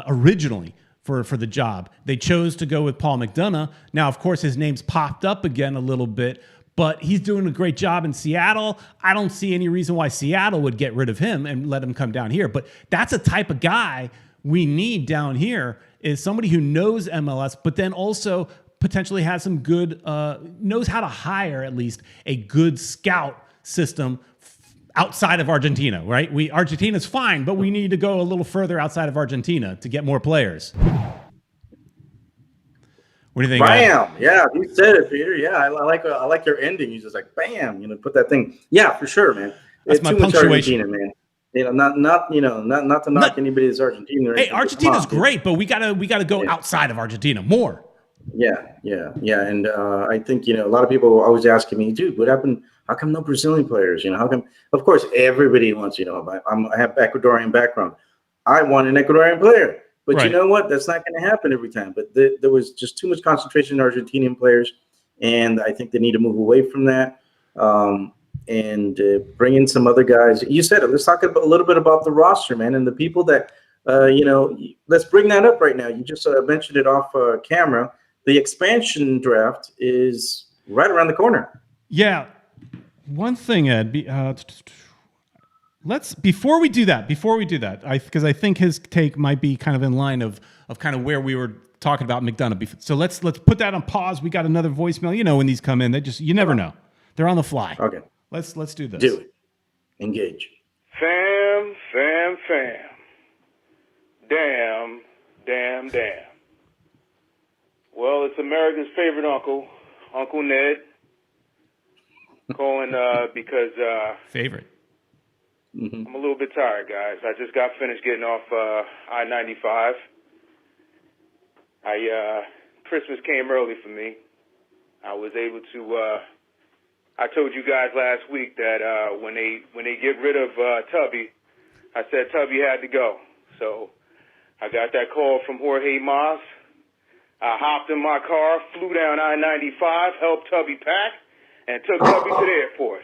originally for the job. They chose to go with Paul McDonough. Now, of course, his name's popped up again a little bit, but he's doing a great job in Seattle. I don't see any reason why Seattle would get rid of him and let him come down here. But that's a type of guy we need down here, is somebody who knows MLS, but then also potentially has some good, knows how to hire at least a good scout system outside of Argentina, right? Argentina's fine, but we need to go a little further outside of Argentina to get more players. What do you think? Bam! Yeah, you said it, Peter. Yeah, I like your ending. You just like bam, put that thing. Yeah, for sure, man. That's It's my too much punctuation. Argentina, man. Not to knock anybody that's Argentine. Or Hey, anything, but Argentina's come on, great, but we gotta go outside of Argentina more. Yeah. And I think, a lot of people are always asking me, dude, what happened? How come no Brazilian players? How come? Of course, everybody wants, I have Ecuadorian background. I want an Ecuadorian player. But Right. you know what? That's not going to happen every time. But there was just too much concentration in Argentinian players. And I think they need to move away from that and bring in some other guys. You said it. Let's talk a little bit about the roster, man, and the people that, let's bring that up right now. You just mentioned it off camera. The expansion draft is right around the corner. Yeah. One thing, Ed, before we do that, because I think his take might be kind of in line of kind of where we were talking about McDonough. So let's put that on pause. We got another voicemail. When these come in, you never know. They're on the fly. Okay. Let's do this. Do it. Engage. Fam. Damn. Well, it's America's favorite uncle, Uncle Ned, calling because Favorite. I'm a little bit tired, guys. I just got finished getting off I-95. Christmas came early for me. I was able to. I told you guys last week that when they get rid of Tubby, I said Tubby had to go. So I got that call from Jorge Mas. I hopped in my car, flew down I-95, helped Tubby pack, and took Tubby to the airport,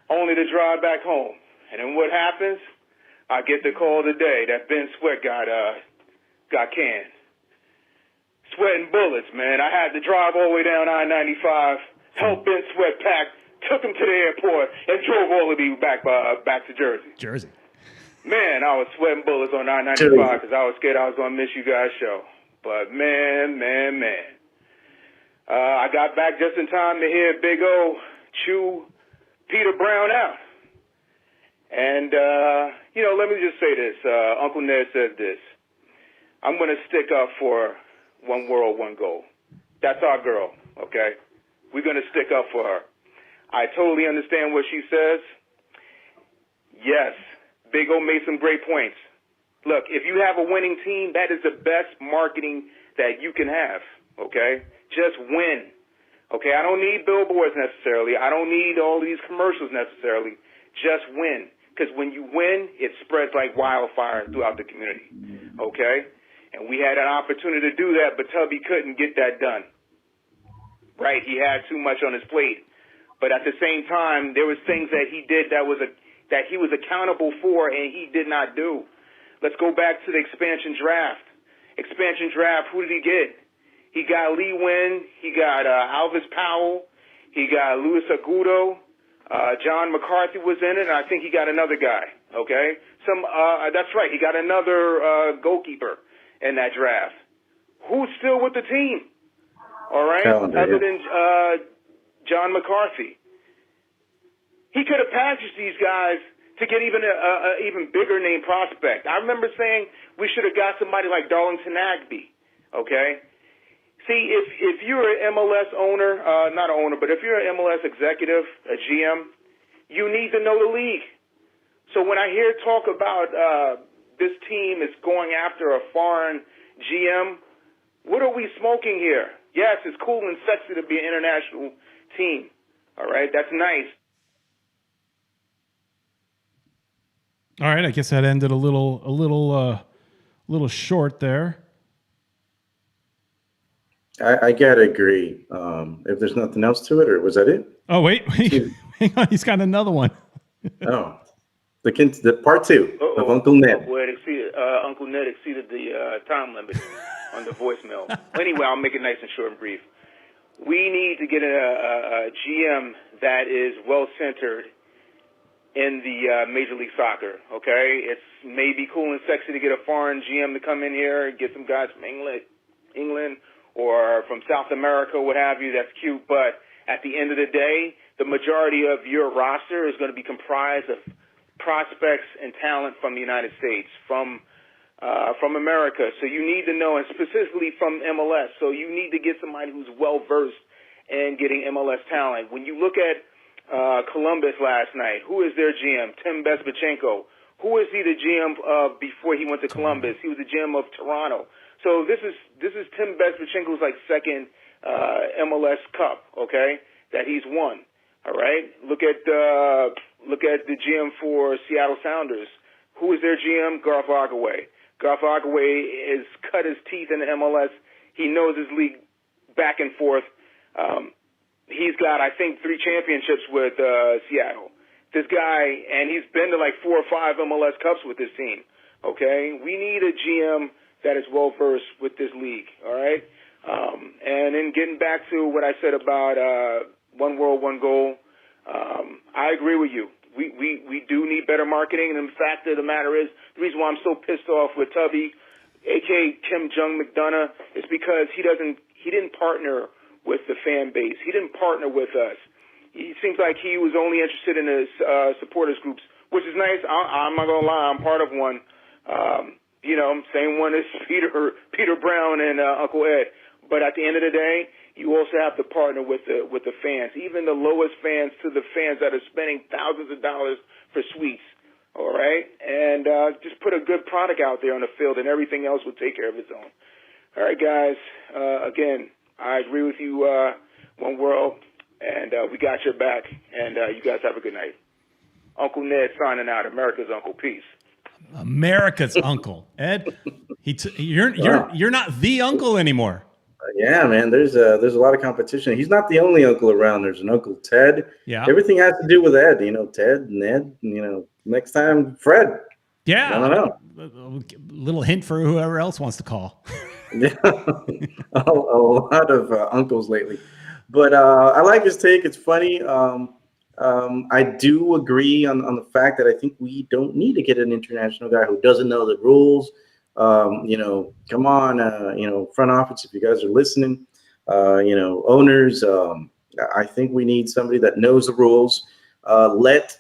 only to drive back home. And then what happens? I get the call today that Ben Sweat got canned. Sweating bullets, man. I had to drive all the way down I-95, help Ben Sweat pack, took him to the airport, and drove all of you back to Jersey. Man, I was sweating bullets on I-95 because I was scared I was going to miss you guys' show. But man. I got back just in time to hear Big O chew Peter Brown out. And, let me just say this. Uncle Ned said this. I'm going to stick up for one world, one goal. That's our girl, okay? We're going to stick up for her. I totally understand what she says. Yes, Big O made some great points. Look, if you have a winning team, that is the best marketing that you can have, okay? Just win, okay? I don't need billboards necessarily. I don't need all these commercials necessarily. Just win, because when you win, it spreads like wildfire throughout the community, okay? And we had an opportunity to do that, but Tubby couldn't get that done, right? He had too much on his plate. But at the same time, there was things that he did that he was accountable for and he did not do. Let's go back to the expansion draft. Who did he get? He got Lee Wynn. He got Alvis Powell. He got Luis Agudo. John McCarthy was in it, and I think he got another guy. Okay, that's right. He got another goalkeeper in that draft. Who's still with the team? All right, other than John McCarthy. He could have packaged these guys to get even a even bigger name prospect. I remember saying we should have got somebody like Darlington Nagbe, okay? See, if you're an MLS owner, not an owner, but if you're an MLS executive, a GM, you need to know the league. So when I hear talk about this team is going after a foreign GM, what are we smoking here? Yes, it's cool and sexy to be an international team, all right? That's nice. All right, I guess that ended a little short there. I gotta agree. If there's nothing else to it, or was that it? Oh wait, hang on, he's got another one. Oh, The part 2 of Uncle Ned. Uncle Ned exceeded the time limit on the voicemail. Anyway, I'll make it nice and short and brief. We need to get a GM that is well-centered in the Major League Soccer, okay? It's maybe cool and sexy to get a foreign GM to come in here and get some guys from England or from South America, what have you. That's cute, but at the end of the day, the majority of your roster is going to be comprised of prospects and talent from the United States, from America. So you need to know, and specifically from MLS. So you need to get somebody who's well-versed in getting MLS talent. When you look at Columbus last night, who is their GM? Tim Bezbatchenko. Who is he the GM of before he went to Columbus? He was the GM of Toronto. So this is Tim Bezbatchenko's like second MLS Cup, okay, that he's won. All right. Look at the GM for Seattle Sounders. Who is their GM? Garth Lagerwey. Garth Lagerwey has cut his teeth in the MLS. He knows his league back and forth. He's got, I think, 3 championships with Seattle. This guy, and he's been to like 4 or 5 MLS Cups with this team. Okay, we need a GM that is well versed with this league. All right, and then getting back to what I said about one world, one goal. I agree with you. We do need better marketing, and the fact of the matter is, the reason why I'm so pissed off with Tubby, aka Kim Jung McDonough, is because he didn't partner with the fan base. He didn't partner with us. He seems like he was only interested in his supporters groups, which is nice. I'm not gonna lie, I'm part of one. Same one as Peter Brown and Uncle Ed. But at the end of the day, you also have to partner with the fans, even the lowest fans to the fans that are spending thousands of dollars for suites. All right, and just put a good product out there on the field, and everything else will take care of its own. All right, guys. Again, I agree with you. One world, and we got your back. And you guys have a good night. Uncle Ned signing out. America's Uncle. Peace. America's uncle, Ed. You're not the uncle anymore. Yeah, man. There's a lot of competition. He's not the only uncle around. There's an Uncle Ted. Yeah. Everything has to do with Ed. Ted, Ned. Next time, Fred. Yeah. I don't know. A little hint for whoever else wants to call. Yeah, a lot of uncles lately. But I like his take. It's funny. I do agree on the fact that I think we don't need to get an international guy who doesn't know the rules. Come on, front office, if you guys are listening, owners, I think we need somebody that knows the rules. Let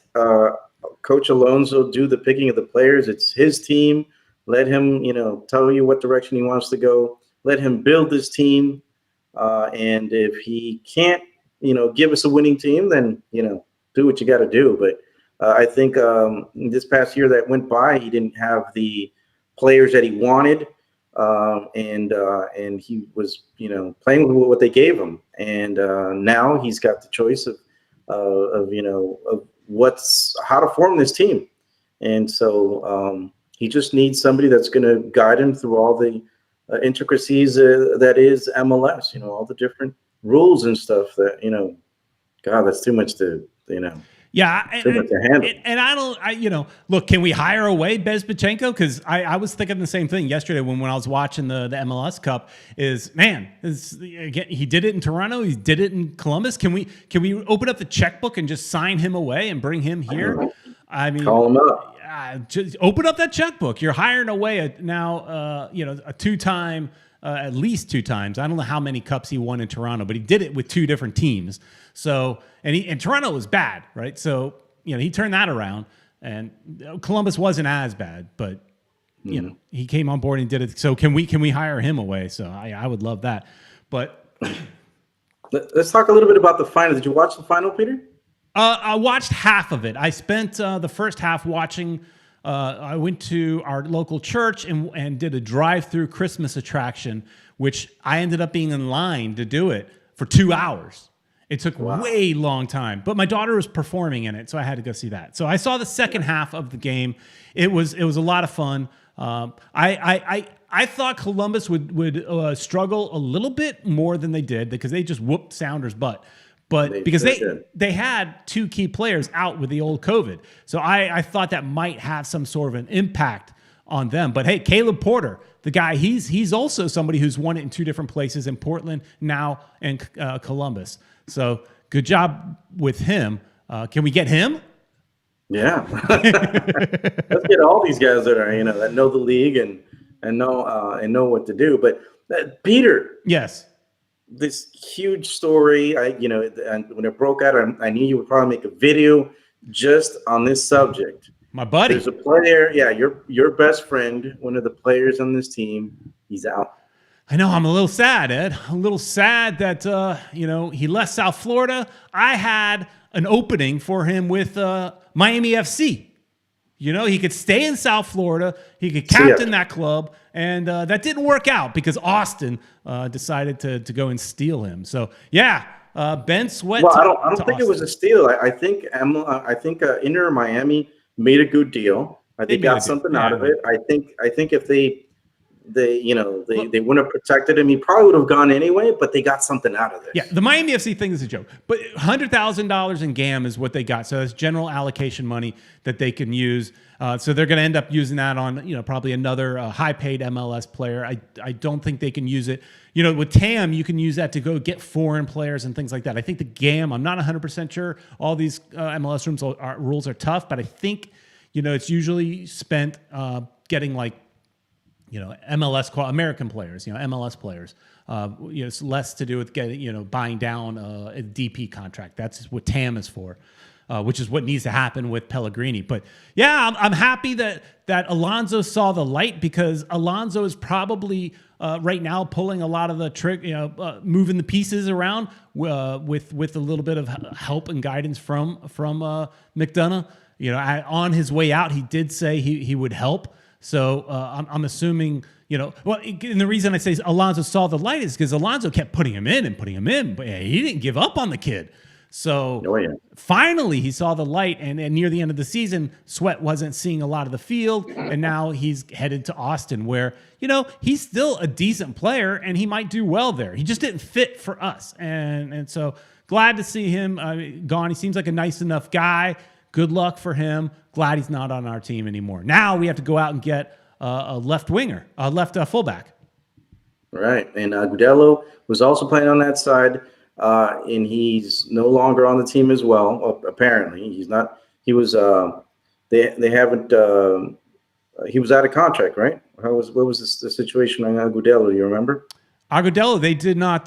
Coach Alonso do the picking of the players. It's his team. Let him, tell you what direction he wants to go. Let him build this team. And if he can't, give us a winning team, then, do what you got to do. But I think this past year that went by, he didn't have the players that he wanted. And he was, playing with what they gave him. And now he's got the choice of how to form this team. And so he just needs somebody that's going to guide him through all the intricacies that is MLS, all the different rules and stuff that, God, that's too much to, Yeah, too much to handle. And look, can we hire away Bezbatchenko? Because I was thinking the same thing yesterday when I was watching the MLS Cup. Again, he did it in Toronto, he did it in Columbus. Can we open up the checkbook and just sign him away and bring him here? I mean, call him up. Just open up that checkbook. You're hiring away a two-time. At least 2 times. I don't know how many cups he won in Toronto, but he did it with 2 different teams. So, and Toronto was bad, right? So, he turned that around, and Columbus wasn't as bad, but he came on board and did it. So can we hire him away? So I would love that. But let's talk a little bit about the final. Did you watch the final, Peter? I watched half of it. I spent the first half watching. I went to our local church and did a drive-through Christmas attraction, which I ended up being in line to do it for 2 hours. It took way long time, but my daughter was performing in it, so I had to go see that. So I saw the second half of the game. It was a lot of fun. I thought Columbus would struggle a little bit more than they did because they just whooped Sounders' butt. But because sure did. they had 2 key players out with the old COVID. So I thought that might have some sort of an impact on them. But hey, Caleb Porter, the guy, he's also somebody who's won it in 2 different places, in Portland now and Columbus. So good job with him. Can we get him? Yeah. Let's get all these guys that are, that know the league and know what to do. But Peter. Yes. This huge story, and when it broke out, I knew you would probably make a video just on this subject. My buddy. There's a player, your best friend, one of the players on this team, he's out. I know, I'm a little sad, Ed. A little sad that, he left South Florida. I had an opening for him with Miami FC. He could stay in South Florida. He could captain that club. And that didn't work out because Austin decided to go and steal him. So, Ben Sweat. Well, I don't think it was a steal. I think Inter Miami made a good deal. They got something out of it. I think if they wouldn't have protected him, he probably would have gone anyway, but they got something out of this. Yeah, the Miami FC thing is a joke. But $100,000 in GAM is what they got. So that's general allocation money that they can use. So they're going to end up using that on, probably another high-paid MLS player. I don't think they can use it. With TAM, you can use that to go get foreign players and things like that. I think the GAM, I'm not 100% sure. All these MLS rules are tough, but I think, it's usually spent getting MLS American players, MLS players. It's less to do with getting, buying down a DP contract. That's what TAM is for, which is what needs to happen with Pellegrini. But yeah, I'm happy that Alonso saw the light, because Alonso is probably right now pulling a lot of the trick, moving the pieces around with a little bit of help and guidance from McDonough. On his way out, he did say he would help. So I'm assuming, and the reason I say Alonso saw the light is because Alonso kept putting him in, but he didn't give up on the kid. So finally he saw the light, and near the end of the season, Sweat wasn't seeing a lot of the field, and now he's headed to Austin, where, he's still a decent player, and he might do well there. He just didn't fit for us, and so glad to see him gone. He seems like a nice enough guy. Good luck for him. Glad he's not on our team anymore. Now we have to go out and get a left fullback. Right, and Agudelo was also playing on that side, and he's no longer on the team as well. Apparently, he's not. He was. They haven't. He was out of contract, right? What was the situation on Agudelo? You remember? Agudelo, they did not,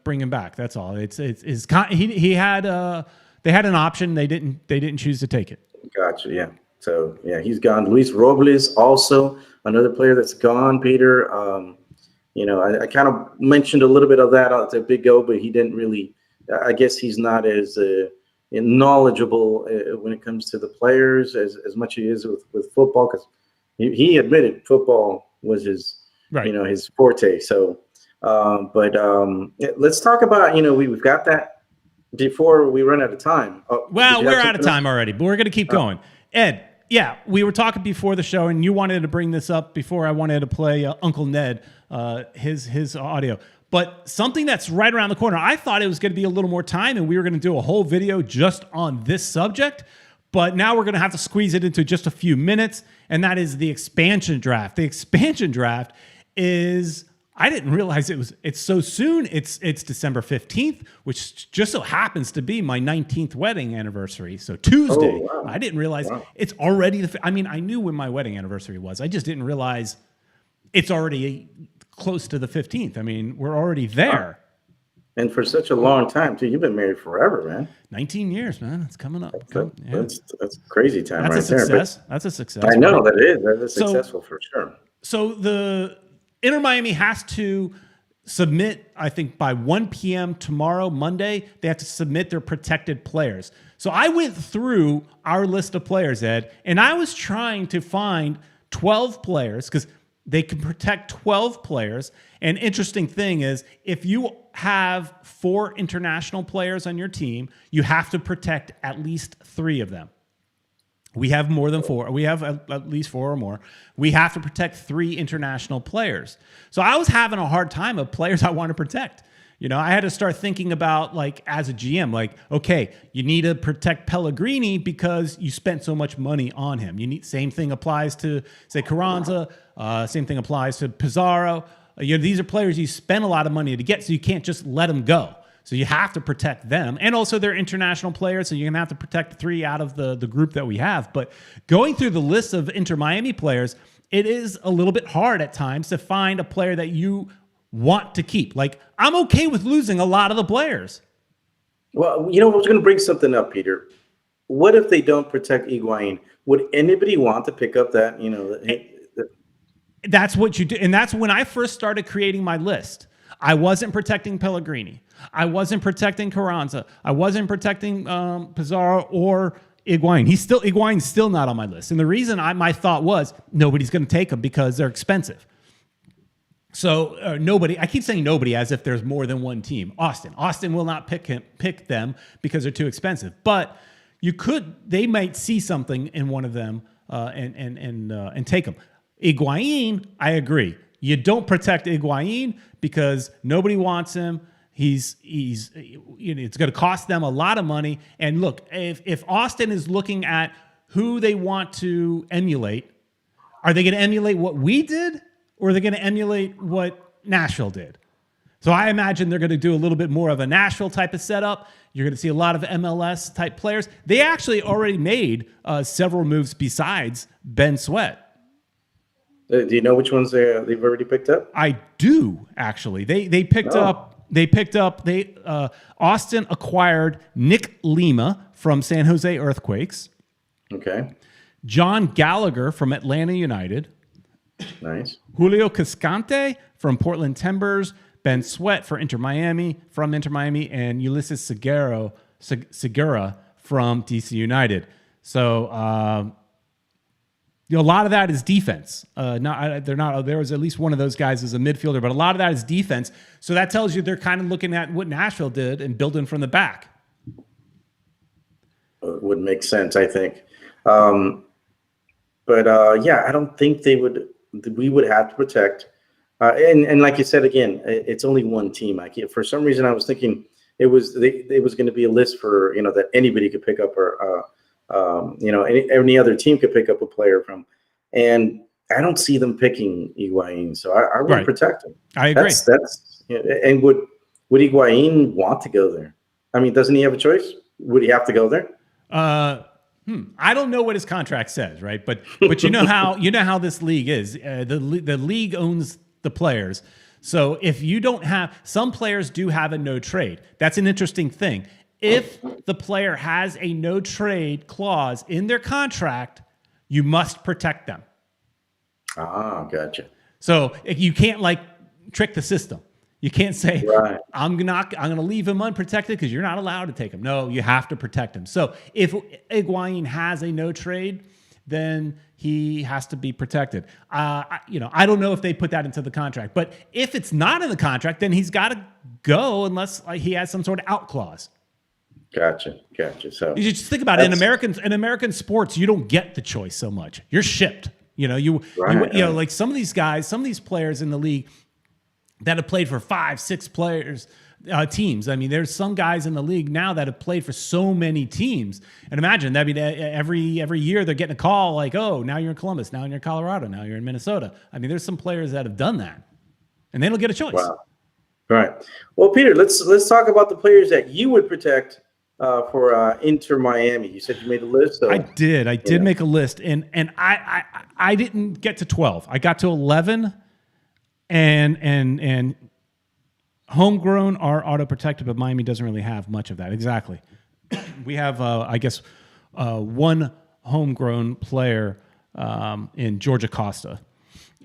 bring him back. That's all. He had. They had an option. They didn't choose to take it. Gotcha. Yeah. So yeah, he's gone. Luis Robles, also another player that's gone. Peter, I kind of mentioned a little bit of that at Big O, but he didn't really. I guess he's not as knowledgeable when it comes to the players as much as he is with football, because he admitted football was his his forte. So, let's talk about we've got that. Before we run out of time. Well, we're out of time already, but we're going to keep going. Ed, we were talking before the show, and you wanted to bring this up before I wanted to play Uncle Ned, his audio. But something that's right around the corner, I thought it was going to be a little more time, and we were going to do a whole video just on this subject. But now we're going to have to squeeze it into just a few minutes, and that is the expansion draft. The expansion draft is... I didn't realize it's so soon. It's December 15th, which just so happens to be my 19th wedding anniversary. So Tuesday. Oh, wow. I didn't realize it's already I knew when my wedding anniversary was. I just didn't realize it's already close to the 15th. We're already there. And for such a long time too. You've been married forever, man. 19 years, man. It's coming up. That's crazy time. That's right a success. There. That's a success. I know that is. That is successful for sure. So the Inter Miami has to submit, I think, by 1 p.m. tomorrow, Monday, they have to submit their protected players. So I went through our list of players, Ed, and I was trying to find 12 players, because they can protect 12 players. And interesting thing is, if you have 4 international players on your team, you have to protect at least 3 of them. We have more than 4. We have at least 4 or more. We have to protect 3 international players. So I was having a hard time of players I want to protect. I had to start thinking about, like, as a GM, like, okay, you need to protect Pellegrini because you spent so much money on him. Same thing applies to, say, Carranza. Same thing applies to Pizarro. These are players you spend a lot of money to get, so you can't just let them go. So you have to protect them. And also they're international players, so you're going to have to protect 3 out of the group that we have. But going through the list of Inter Miami players, it is a little bit hard at times to find a player that you want to keep. Like, I'm okay with losing a lot of the players. Well, I was going to bring something up, Peter. What if they don't protect Higuain? Would anybody want to pick up that, That's what you do. And that's when I first started creating my list. I wasn't protecting Pellegrini. I wasn't protecting Carranza. I wasn't protecting Pizarro or Higuain. Higuain's still not on my list. And the reason my thought was nobody's going to take him because they're expensive. So nobody, I keep saying nobody as if there's more than one team. Austin will not pick them because they're too expensive. But they might see something in one of them and take them. Higuain, I agree. You don't protect Higuain because nobody wants him. It's going to cost them a lot of money. And look, if Austin is looking at who they want to emulate, are they going to emulate what we did, or are they going to emulate what Nashville did? So I imagine they're going to do a little bit more of a Nashville type of setup. You're going to see a lot of MLS type players. They actually already made several moves besides Ben Sweat. Do you know which ones they've already picked up? I do, actually. They picked up. Austin acquired Nick Lima from San Jose Earthquakes. Okay. John Gallagher from Atlanta United. Nice. Julio Cascante from Portland Timbers. Ben Sweat from Inter Miami, and Ulysses Segura from DC United. So a lot of that is defense. There was at least one of those guys as a midfielder, but a lot of that is defense. So that tells you they're kind of looking at what Nashville did and building from the back. It would make sense, I think. I don't think we would have to protect. And like you said, again, it's only one team. For some reason, I was thinking it was going to be a list for, that anybody could pick up, or any other team could pick up a player from. And I don't see them picking Higuain, so I would protect him. I agree. And would Higuain want to go there? I mean, doesn't he have a choice? Would he have to go there? I don't know what his contract says, right? But you know how this league is. The league owns the players. So if you don't have, some players do have a no trade. That's an interesting thing. If the player has a no trade clause in their contract, you must protect them. Ah, gotcha. So if you can't trick the system. You can't say, I'm going to leave him unprotected because you're not allowed to take him. No, you have to protect him. So if Higuain has a no trade, then he has to be protected. I don't know if they put that into the contract, but if it's not in the contract, then he's got to go unless he has some sort of out clause. Gotcha. So you just think about it. In American sports, you don't get the choice so much. You're shipped. Like some of these guys, some of these players in the league that have played for 5-6 teams. I mean, there's some guys in the league now that have played for so many teams. And imagine, every year they're getting a call like, oh, now you're in Columbus, now you're in Colorado, now you're in Minnesota. I mean, there's some players that have done that, and they don't get a choice. Wow. All right. Well, Peter, let's talk about the players that you would protect for Inter Miami. You said you made a list. So, I did make a list, and I didn't get to 12. I got to 11. And homegrown are auto protected, but Miami doesn't really have much of that. Exactly. We have, one homegrown player in Georgia Costa.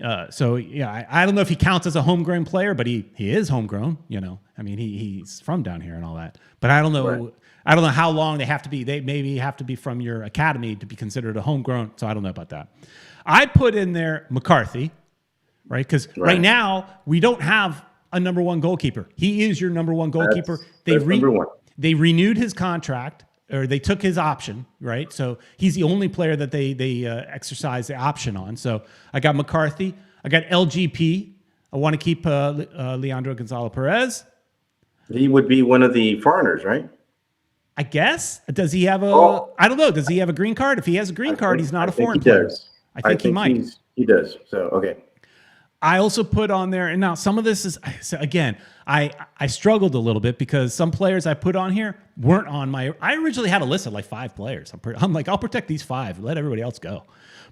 I don't know if he counts as a homegrown player, but he is homegrown. I mean, he's from down here and all that. But I don't know. Right. I don't know how long they have to be. They maybe have to be from your academy to be considered a homegrown. So I don't know about that. I put in there McCarthy. Right? Because right now, we don't have a number one goalkeeper. He is your number one goalkeeper. That's number one. They renewed his contract, or they took his option, right? So he's the only player that they exercise the option on. So I got McCarthy. I got LGP. I want to keep Leandro Gonzalez Perez. He would be one of the foreigners, right? I guess. Does he have a? Oh. I don't know. Does he have a green card? If he has a green card, he's not a foreign he player. does. I think he might. He does. So okay. I also put on there, and now some of this is, so again, I struggled a little bit because some players I put on here weren't on my. I originally had a list of like 5 players. I'm like, I'll protect these 5, let everybody else go.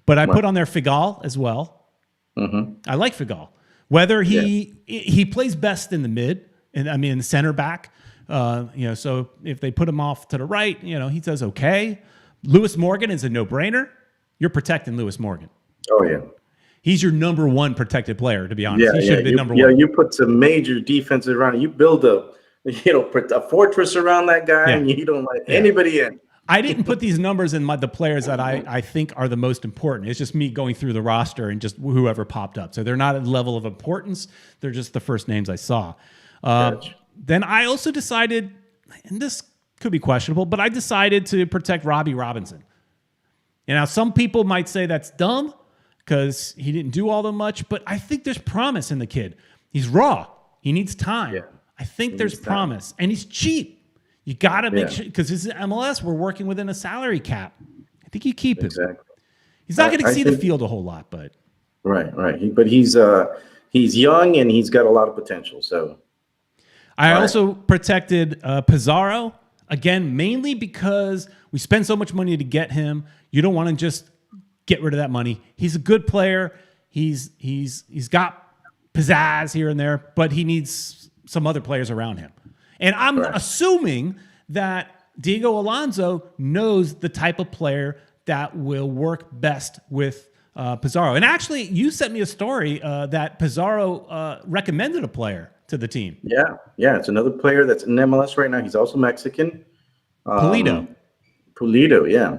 But I put on there Futbol as well. Mm-hmm. I like Futbol. Whether he plays best in the mid, and I mean center back. So if they put him off to the right, he does okay. Lewis Morgan is a no-brainer. You're protecting Lewis Morgan. Oh yeah. He's your number 1 protected player, to be honest. He should have been number 1. Yeah, you put some major defenses around him. You build a fortress around that guy, and you don't let anybody in. I didn't put these numbers in the players that I think are the most important. It's just me going through the roster and just whoever popped up. So they're not at level of importance. They're just the first names I saw. Gotcha. Then I also decided, and this could be questionable, but I decided to protect Robbie Robinson. And now some people might say that's dumb, because he didn't do all that much, but I think there's promise in the kid. He's raw. He needs time. Yeah. I think there's promise. And he's cheap. You got to make sure, because this is MLS, we're working within a salary cap. I think you keep him. Exactly. He's not going to see the field a whole lot, but. Right. But he's young and he's got a lot of potential. So I also protected Pizarro, again, mainly because we spend so much money to get him. You don't want to just get rid of that money. He's a good player. He's got pizzazz here and there, but he needs some other players around him. And I'm assuming that Diego Alonso knows the type of player that will work best with Pizarro. And actually, you sent me a story that Pizarro recommended a player to the team. Yeah, it's another player that's in MLS right now. He's also Mexican. Pulido, yeah.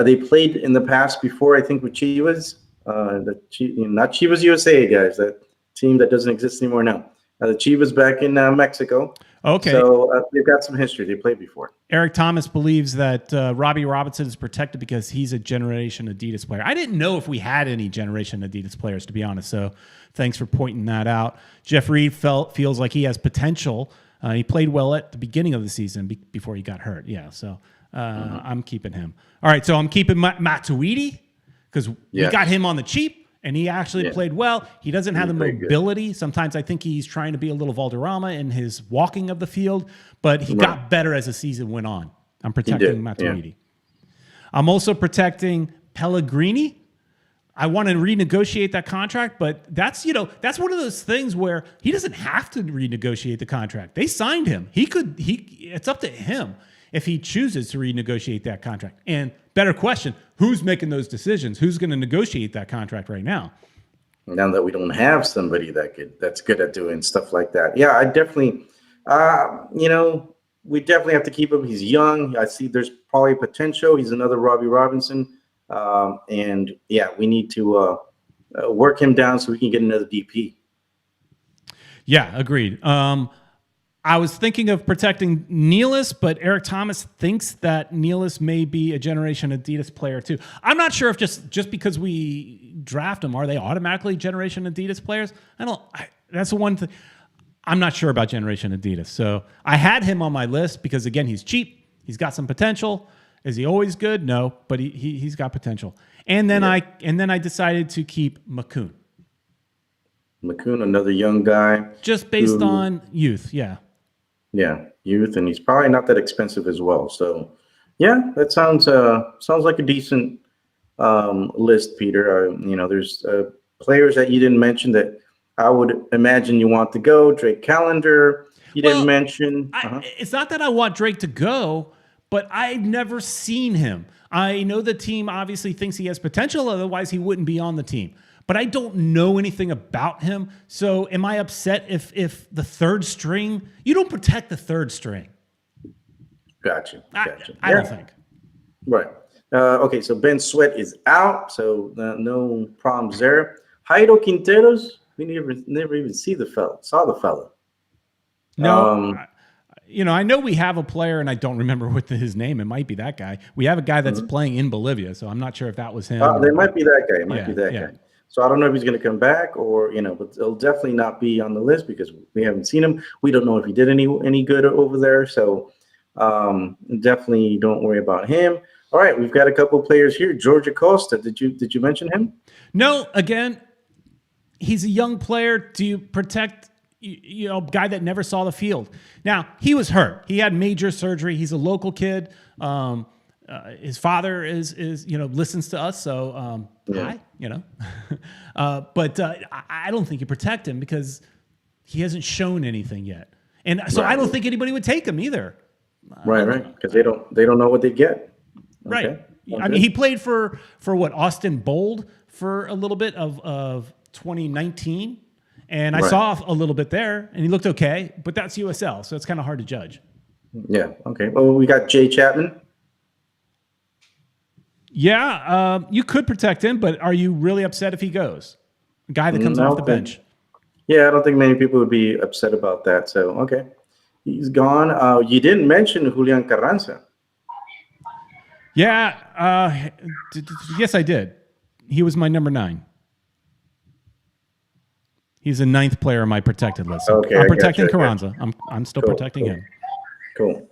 They played in the past before, I think, with Chivas. Not Chivas USA, guys. That team that doesn't exist anymore now. The Chivas back in Mexico. Okay. So they've got some history. They played before. Eric Thomas believes that Robbie Robinson is protected because he's a Generation Adidas player. I didn't know if we had any Generation Adidas players, to be honest. So thanks for pointing that out. Jeff Reed feels like he has potential. He played well at the beginning of the season before he got hurt. Yeah, so I'm keeping him. All right, so I'm keeping Matuidi because we got him on the cheap. And he actually played well. He doesn't have the mobility. Sometimes I think he's trying to be a little Valderrama in his walking of the field, but he got better as the season went on. I'm protecting Matuidi. I'm also protecting Pellegrini. I want to renegotiate that contract, but that's one of those things where he doesn't have to renegotiate the contract. They signed him. It's up to him if he chooses to renegotiate that contract. And better question, who's making those decisions? Who's going to negotiate that contract right now? Now that we don't have somebody that's good at doing stuff like that. Yeah, I definitely, we definitely have to keep him. He's young. I see there's probably potential. He's another Robbie Robinson. And we need to work him down so we can get another DP. Yeah, agreed. I was thinking of protecting Nealis, but Eric Thomas thinks that Nealis may be a Generation Adidas player too. I'm not sure if just because we draft them, are they automatically Generation Adidas players? That's the one thing. I'm not sure about Generation Adidas. So I had him on my list because, again, he's cheap. He's got some potential. Is he always good? No, but he's got potential. And then I decided to keep McCoon. McCoon, another young guy. Just based on youth, yeah. Yeah, youth, and he's probably not that expensive as well. So, yeah, that sounds like a decent list, Peter. There's players that you didn't mention that I would imagine you want to go. Drake Callender, you didn't mention. It's not that I want Drake to go, but I've never seen him. I know the team obviously thinks he has potential, otherwise he wouldn't be on the team. But I don't know anything about him. So am I upset if the third string, you don't protect the third string? Gotcha. I don't think. Right. Okay, so Ben Sweat is out, so no problems there. Jairo Quinteros, we never even saw the fella. No, I know we have a player, and I don't remember what his name. It might be that guy. We have a guy that's playing in Bolivia, so I'm not sure if that was him. There might be that guy. It might be that guy. So I don't know if he's going to come back or, but it'll definitely not be on the list because we haven't seen him. We don't know if he did any good over there. So definitely don't worry about him. All right, we've got a couple of players here. George Acosta, did you mention him? No, again, he's a young player. Do you protect, guy that never saw the field? Now, he was hurt. He had major surgery. He's a local kid. His father is listens to us, so hi, but I don't think you protect him because he hasn't shown anything yet, and so I don't think anybody would take him either. Right, because they don't know what they get. Right. Okay. I mean, he played for what, Austin Bold for a little bit of 2019, and I saw a little bit there, and he looked okay, but that's USL, so it's kind of hard to judge. Yeah. Okay. Well, we got Jay Chapman. Yeah, you could protect him, but are you really upset if he goes? A guy that comes off the bench. Yeah, I don't think many people would be upset about that. So, okay. He's gone. You didn't mention Julian Carranza. Yeah, yes, I did. He was my number 9. He's the 9th player on my protected list. So okay, I'm protecting Carranza. I'm still protecting him. Cool.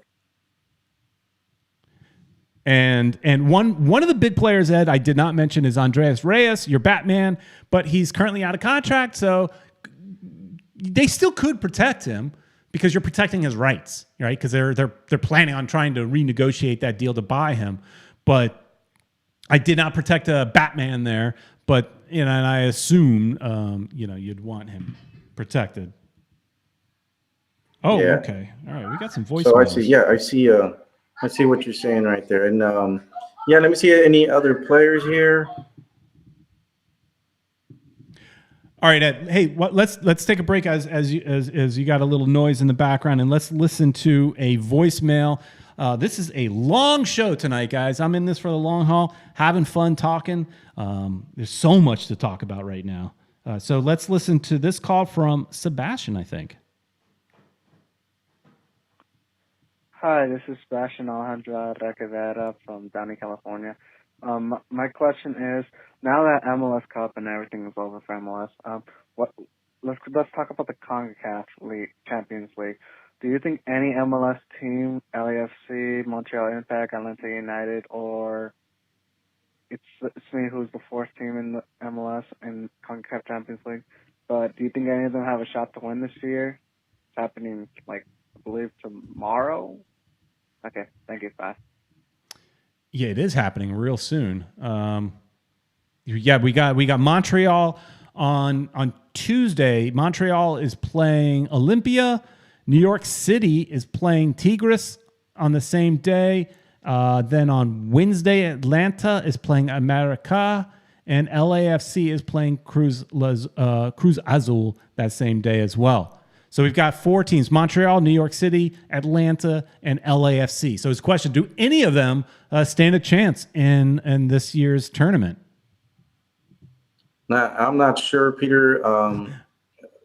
And one of the big players, Ed, I did not mention is Andreas Reyes, your Batman, but he's currently out of contract, so they still could protect him because you're protecting his rights, right? Because they're planning on trying to renegotiate that deal to buy him. But I did not protect a Batman there, but and I assume you'd want him protected. Oh, yeah. Okay, all right, we got some voice. So memos. I see what you're saying right there, and let me see any other players here. All right, Ed. Hey, let's take a break as you got a little noise in the background, and let's listen to a voicemail. This is a long show tonight, guys. I'm in this for the long haul, having fun talking. There's so much to talk about right now. So let's listen to this call from Sebastian, I think. Hi, this is Sebastian Alejandra Requevera from Downey, California. My question is, now that MLS Cup and everything is over for MLS, let's talk about the CONCACAF Champions League. Do you think any MLS team, LAFC, Montreal Impact, Atlanta United, or it's me who's the 4th team in the MLS and CONCACAF Champions League, but do you think any of them have a shot to win this year? It's happening, I believe, tomorrow. Okay, thank you. Bye. Yeah, it is happening real soon. We got Montreal on Tuesday. Montreal is playing Olympia. New York City is playing Tigres on the same day. Then on Wednesday, Atlanta is playing America, and LAFC is playing Cruz Azul that same day as well. So we've got 4 teams: Montreal, New York City, Atlanta, and LAFC. So his question: do any of them stand a chance in this year's tournament? I'm not sure, Peter. I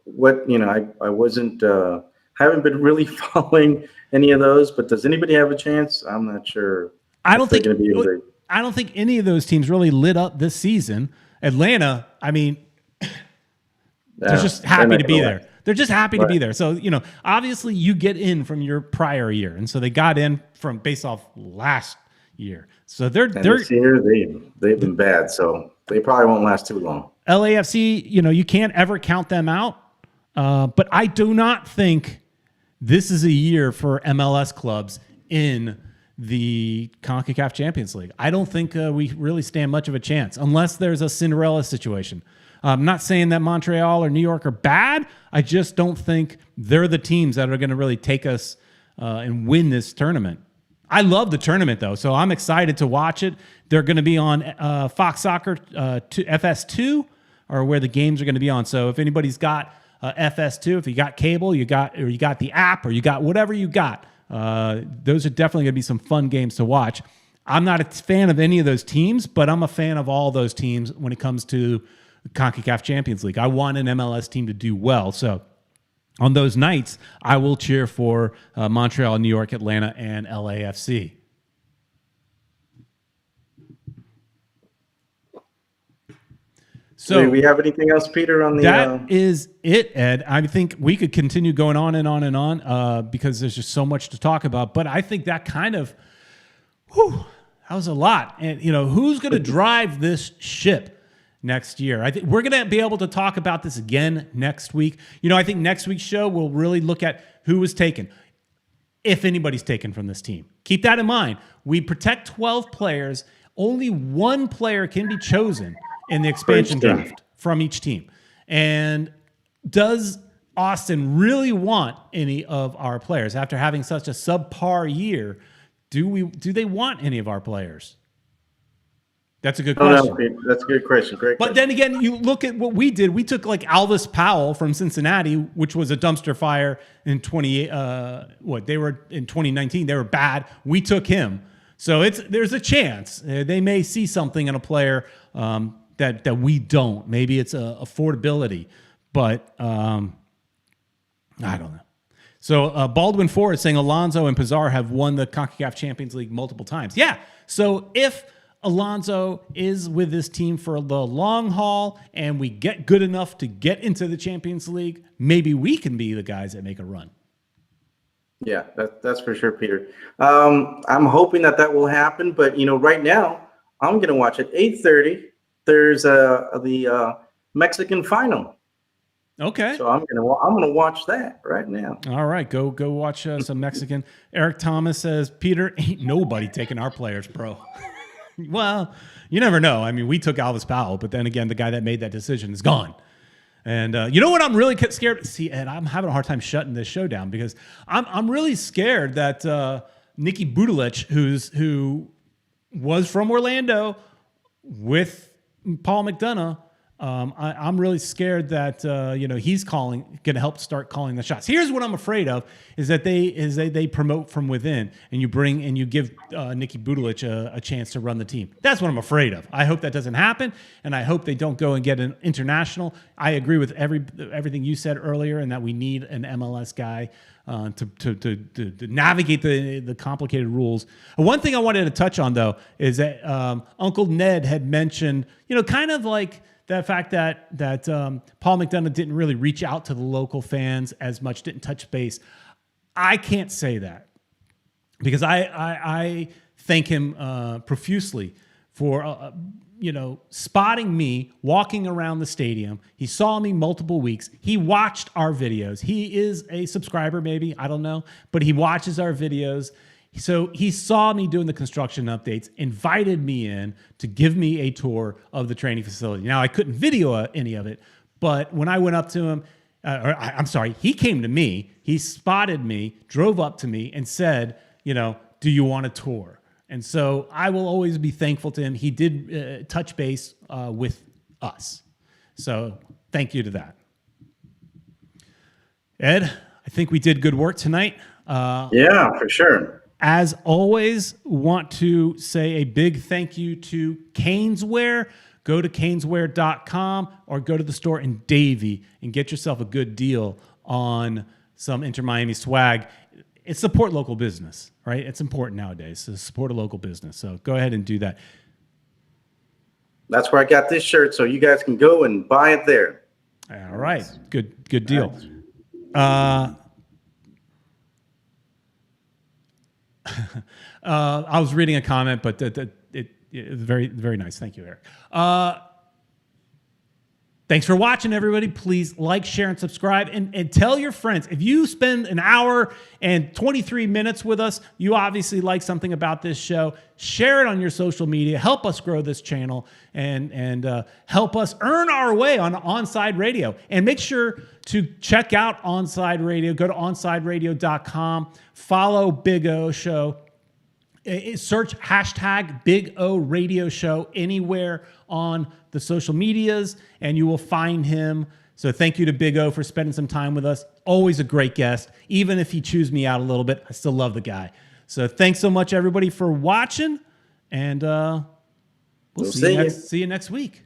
wasn't haven't been really following any of those. But does anybody have a chance? I'm not sure. I don't think any of those teams really lit up this season. Atlanta, I mean, they're just happy to be there. They're just happy to be there. So, obviously you get in from your prior year. And so they got in from based off last year. So this year they've been bad. So they probably won't last too long. LAFC, you can't ever count them out. But I do not think this is a year for MLS clubs in the CONCACAF Champions League. I don't think we really stand much of a chance unless there's a Cinderella situation. I'm not saying that Montreal or New York are bad. I just don't think they're the teams that are going to really take us and win this tournament. I love the tournament, though, so I'm excited to watch it. They're going to be on Fox Soccer FS2, or where the games are going to be on. So if anybody's got FS2, if you got cable, you got the app, or you got whatever you got, those are definitely going to be some fun games to watch. I'm not a fan of any of those teams, but I'm a fan of all those teams when it comes to CONCACAF Champions League. I want an MLS team to do well. So on those nights, I will cheer for Montreal, New York, Atlanta, and LAFC. So do we have anything else, Peter, on the... that is it, Ed. I think we could continue going on and on and on because there's just so much to talk about. But I think that kind of, that was a lot. And, who's going to drive this ship next year? I think we're going to be able to talk about this again next week. I think next week's show we'll really look at who was taken, if anybody's taken from this team. Keep that in mind. We protect 12 players. Only one player can be chosen in the expansion draft from each team. And does Austin really want any of our players after having such a subpar year? Do they want any of our players? That's a good question. No, that's a good question. Great. But then again, you look at what we did. We took like Alvis Powell from Cincinnati, which was a dumpster fire in they were in 2019. They were bad. We took him. So there's a chance they may see something in a player that we don't. Maybe it's affordability, but I don't know. So Baldwin Ford is saying Alonso and Pizarro have won the CONCACAF Champions League multiple times. Yeah. So if Alonso is with this team for the long haul and we get good enough to get into the Champions League, maybe we can be the guys that make a run. Yeah, that's for sure, Peter. I'm hoping that will happen, but right now I'm going to watch at 8:30. There's the Mexican final. Okay. So I'm gonna watch that right now. All right, go watch some Mexican. Eric Thomas says, Peter, ain't nobody taking our players, bro. Well, you never know. I mean, we took Alvis Powell, but then again, the guy that made that decision is gone. And you know what? I'm really scared. See, Ed, I'm having a hard time shutting this show down because I'm really scared that Nicky Budulic, who was from Orlando with Paul McDonough. I'm really scared that he's going to help start calling the shots. Here's what I'm afraid of: is that they promote from within, and you give Nicky Budulic a chance to run the team. That's what I'm afraid of. I hope that doesn't happen, and I hope they don't go and get an international. I agree with everything you said earlier, and that we need an MLS guy to navigate the complicated rules. One thing I wanted to touch on though is that Uncle Ned had mentioned, kind of like the fact that Paul McDonough didn't really reach out to the local fans as much, didn't touch base. I can't say that because I thank him profusely for spotting me walking around the stadium. He saw me multiple weeks. He watched our videos. He is a subscriber, maybe, I don't know, but he watches our videos. So he saw me doing the construction updates, invited me in to give me a tour of the training facility. Now, I couldn't video any of it, but when I went up to him, he came to me, he spotted me, drove up to me and said, do you want a tour? And so I will always be thankful to him. He did touch base with us. So thank you to that. Ed, I think we did good work tonight. Yeah, for sure. As always, want to say a big thank you to Caneswear. Go to caneswear.com or go to the store in Davie and get yourself a good deal on some Inter Miami swag. It's support local business, right? It's important nowadays to support a local business. So go ahead and do that. That's where I got this shirt, so you guys can go and buy it there. All right. Good deal. I was reading a comment, but it was very, very nice. Thank you, Eric. Thanks for watching, everybody. Please like, share, and subscribe. And tell your friends. If you spend an hour and 23 minutes with us, you obviously like something about this show. Share it on your social media. Help us grow this channel and help us earn our way on Onside Radio. And make sure to check out Onside Radio. Go to onsideradio.com. Follow Big O Show. Search hashtag Big O Radio Show anywhere on the social medias, and you will find him. So thank you to Big O for spending some time with us. Always a great guest. Even if he chews me out a little bit, I still love the guy. So thanks so much, everybody, for watching, and we'll see you next week.